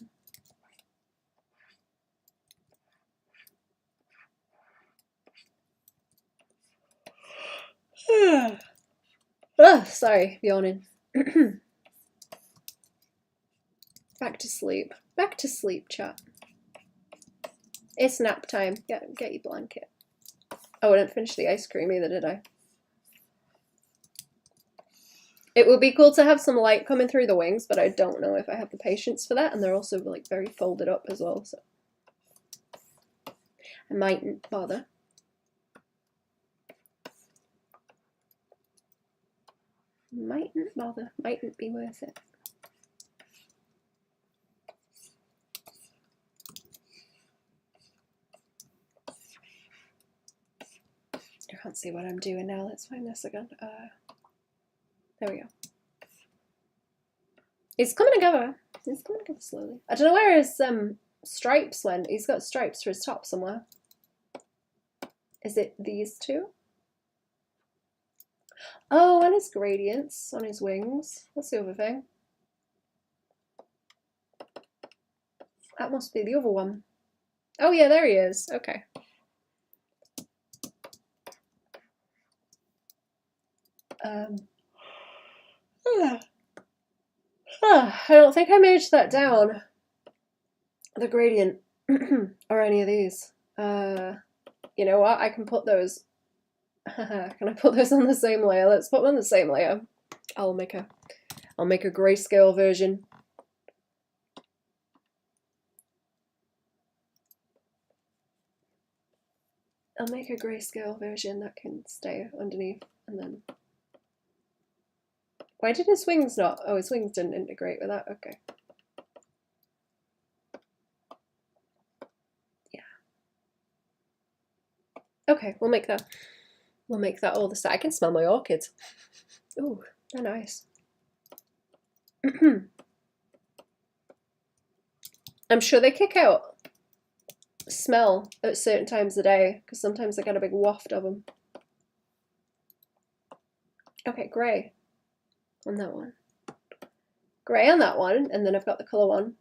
Oh, sorry, yawning. Back to sleep. Back to sleep, chat. It's nap time. Get your blanket. Oh, I didn't finish the ice cream either, did I? It would be cool to have some light coming through the wings, but I don't know if I have the patience for that, and they're also like very folded up as well, so I mightn't bother. Mightn't bother. Mightn't be worth it. I can't see what I'm doing now. Let's find this again. There we go. It's coming together. It's coming together slowly. I don't know where his stripes went. He's got stripes for his top somewhere. Is it these two? Oh, and his gradients on his wings. That's the other thing. That must be the other one. Oh yeah, there he is. Okay. I don't think I managed that down. The gradient or any of these. You know what? I can put those. Can I put those on the same layer? Let's put them on the same layer. I'll make a grayscale version. I'll make a grayscale version that can stay underneath, and then. Why did his wings not? Oh, his wings didn't integrate with that. Okay. Yeah. Okay, we'll make that. We'll make that all the same. I can smell my orchids. Ooh, they're nice. I'm sure they kick out smell at certain times of the day, because sometimes I get a big waft of them. Okay, grey on that one. Grey on that one, and then I've got the colour one.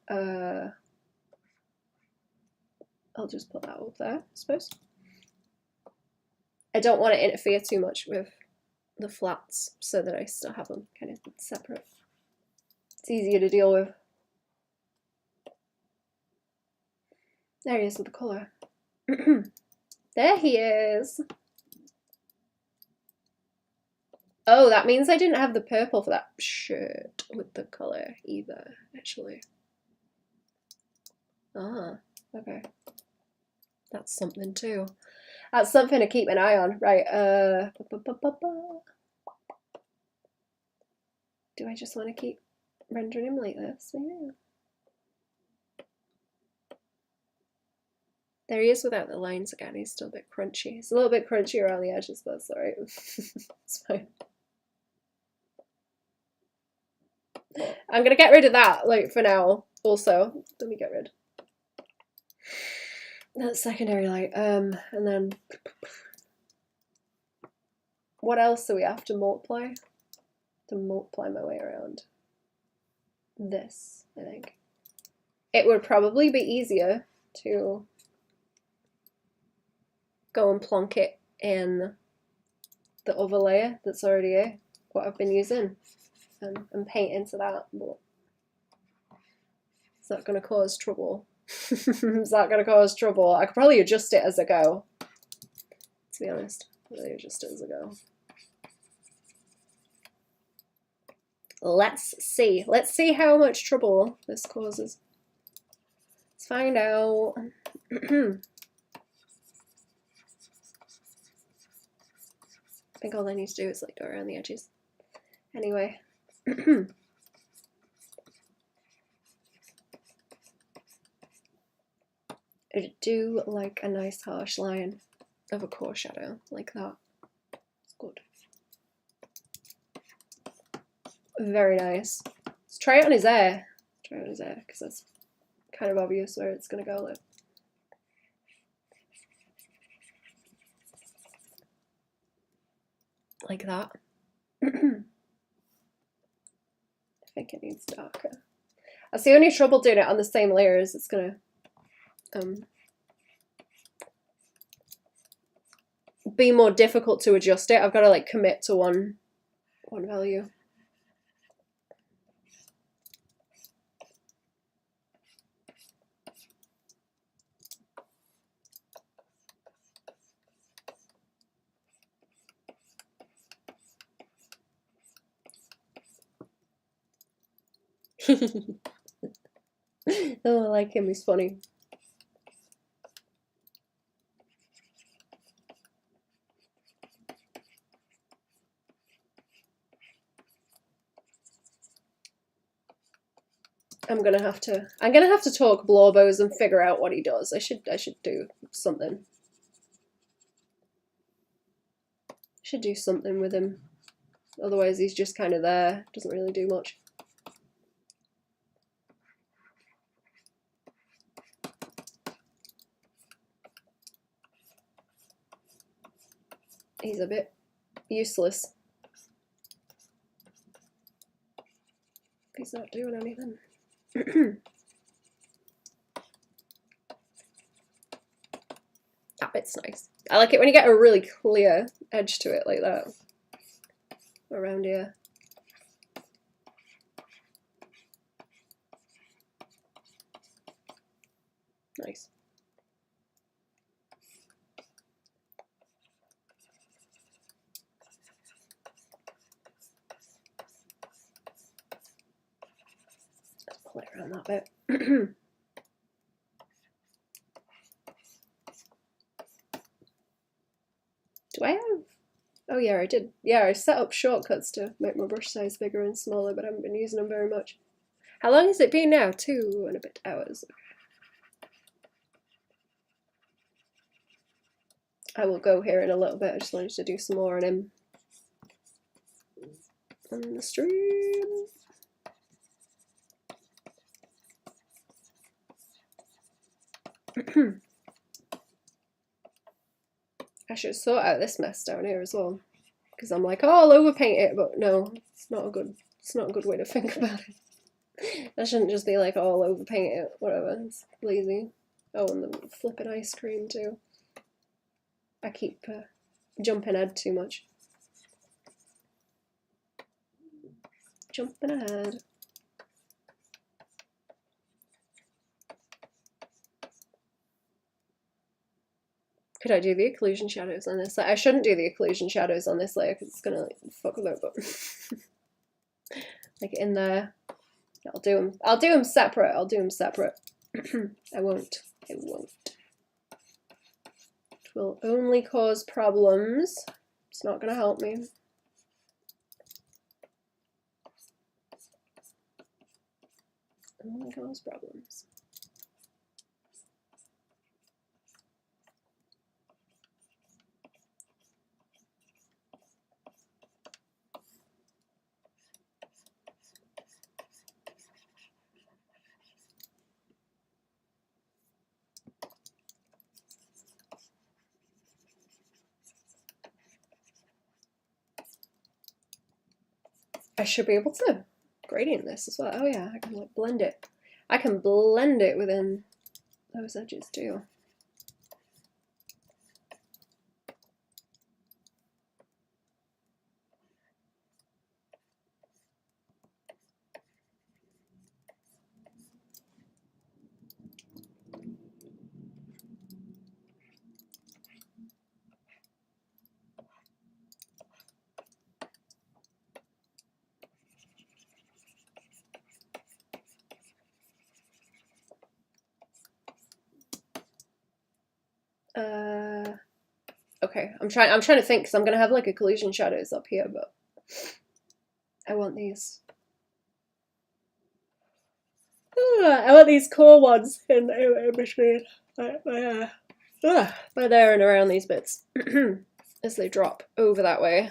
I'll just put that up there, I suppose. I don't want to interfere too much with the flats, so that I still have them kind of separate. It's easier to deal with. There he is with the colour. There he is. Oh, that means I didn't have the purple for that shirt with the colour either, actually. Ah, okay. That's something too. That's something to keep an eye on. Right, do I just want to keep rendering him like this? Yeah. There he is without the lines again. He's still a bit crunchy. He's a little bit crunchy around the edges, but that's alright. It's fine. I'm gonna get rid of that, like, for now. Also, let me get rid. That's secondary light. And then what else do we have to multiply? To multiply my way around this, I think. It would probably be easier to go and plonk it in the other layer that's already what I've been using and paint into that, but is that going to cause trouble? Is that going to cause trouble? I could probably adjust it as I go, to be honest. Really adjust it as I go. Let's see. Let's see how much trouble this causes. Let's find out. I think all I need to do is like go around the edges. Anyway. I do like a nice harsh line of a core shadow, like that. It's good. Very nice. Let's try it on his hair. Try it on his hair, because that's kind of obvious where it's going to go. Like that. I think it needs darker. That's the only trouble doing it on the same layer is it's going to be more difficult to adjust it. I've got to like commit to one one value. Oh, I like him, he's funny. I'm gonna have to talk Blowbos and figure out what he does. I should do something. Should do something with him. Otherwise he's just kind of there, doesn't really do much. He's a bit useless. He's not doing anything. That bit's nice. I like it when you get a really clear edge to it like that. Around here. Nice. Let's play around that bit. Do I have? Oh yeah, I did. Yeah, I set up shortcuts to make my brush size bigger and smaller, but I haven't been using them very much. How long has it been now? 2 and a bit hours. I will go here in a little bit. I just wanted to do some more on him on the stream. I should sort out this mess down here as well, because I'm like, oh, I'll overpaint it, but no, it's not a good way to think about it. I shouldn't just be like, oh, I'll overpaint it, whatever. It's lazy. Oh, and the flipping ice cream too. I keep jumping ahead too much. Jumping ahead. Could I do the occlusion shadows on this? Like, I shouldn't do the occlusion shadows on this layer because it's gonna like, fuck with it, but like in there. I'll do them separate. I'll do them separate. I won't. It will only cause problems. It's not gonna help me. Only cause problems. I should be able to gradient this as well. Oh yeah, I can like blend it. I can blend it within those edges too. Okay, I'm trying to think because I'm gonna have like occlusion shadows up here, but I want these. I want these core ones in between by there and around these bits as they drop over that way.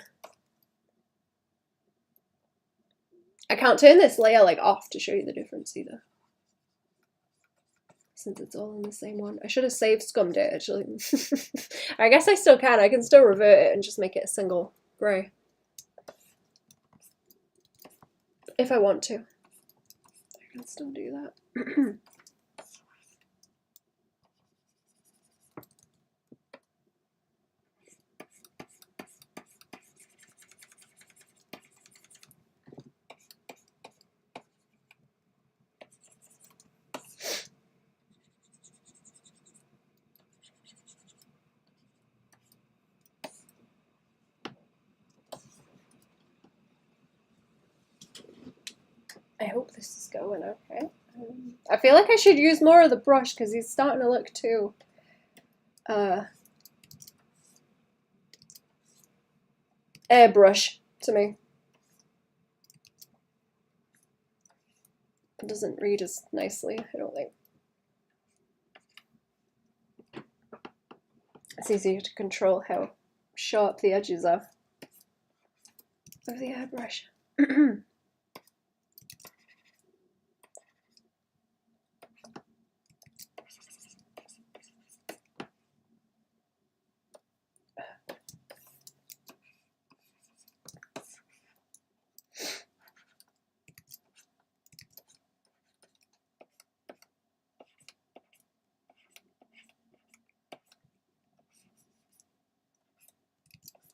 I can't turn this layer like off to show you the difference either, since it's all in the same one. I should have save scummed it actually. I guess I still can. I can still revert it and just make it a single grey if I want to. I can still do that. I hope this is going okay. I feel like I should use more of the brush because he's starting to look too airbrush to me. It doesn't read as nicely, I don't think. It's easier to control how sharp the edges are of the airbrush.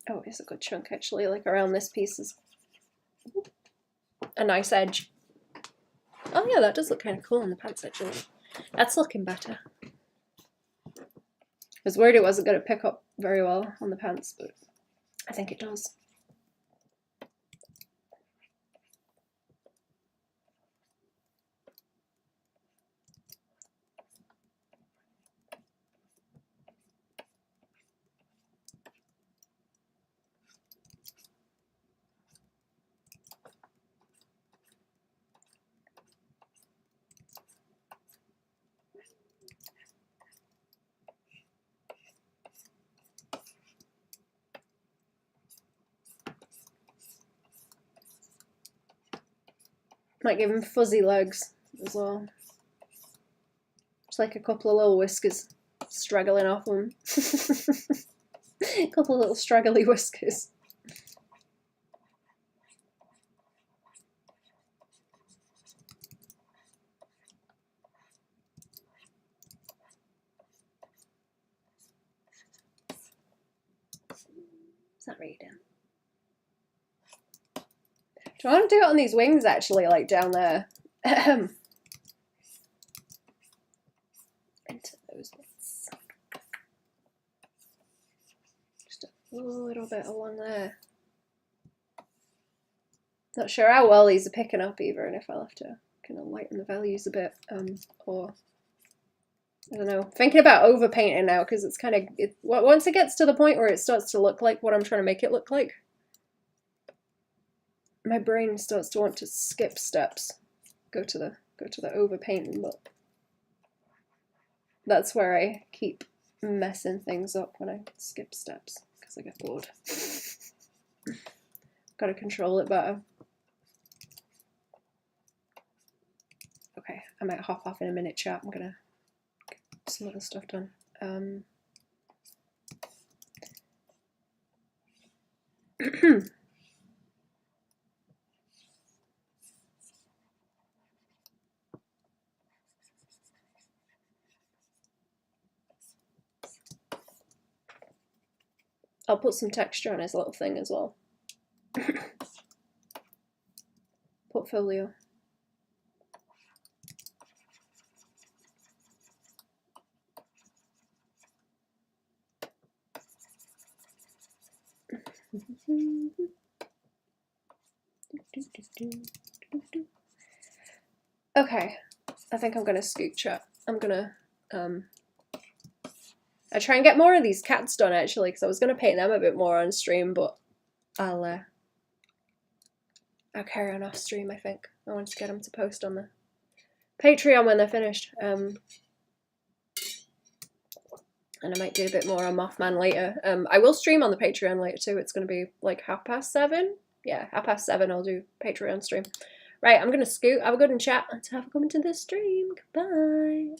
Oh, it's a good chunk actually, like around this piece is a nice edge. Oh yeah, that does look kind of cool in the pants actually. That's looking better. I was worried it wasn't going to pick up very well on the pants, but I think it does. Might give him fuzzy legs as well. Just like a couple of little whiskers straggling off him. A couple of little straggly whiskers. Is that reading? Do I want to do it on these wings actually, like down there? Into those bits. Just a little bit along there. Not sure how well these are picking up either, and if I'll have to kind of lighten the values a bit, or I don't know. Thinking about overpainting now because it's kind of once it gets to the point where it starts to look like what I'm trying to make it look like, my brain starts to want to skip steps, go to the overpainting, but that's where I keep messing things up when I skip steps because I get bored. Gotta control it better. Okay, I might hop off in a minute, chat. I'm gonna get some other stuff done. I'll put some texture on his little thing as well. Portfolio. Okay, I think I'm gonna scooch up. I'm gonna I try and get more of these cats done actually, because I was gonna paint them a bit more on stream, but I'll carry on off stream. I think I want to get them to post on the Patreon when they're finished. And I might do a bit more on Mothman later. I will stream on the Patreon later too. It's going to be like 7:30. Yeah, 7:30 I'll do Patreon stream. Right, I'm going to scoot. Have a good chat. Let's have a come into the stream. Goodbye.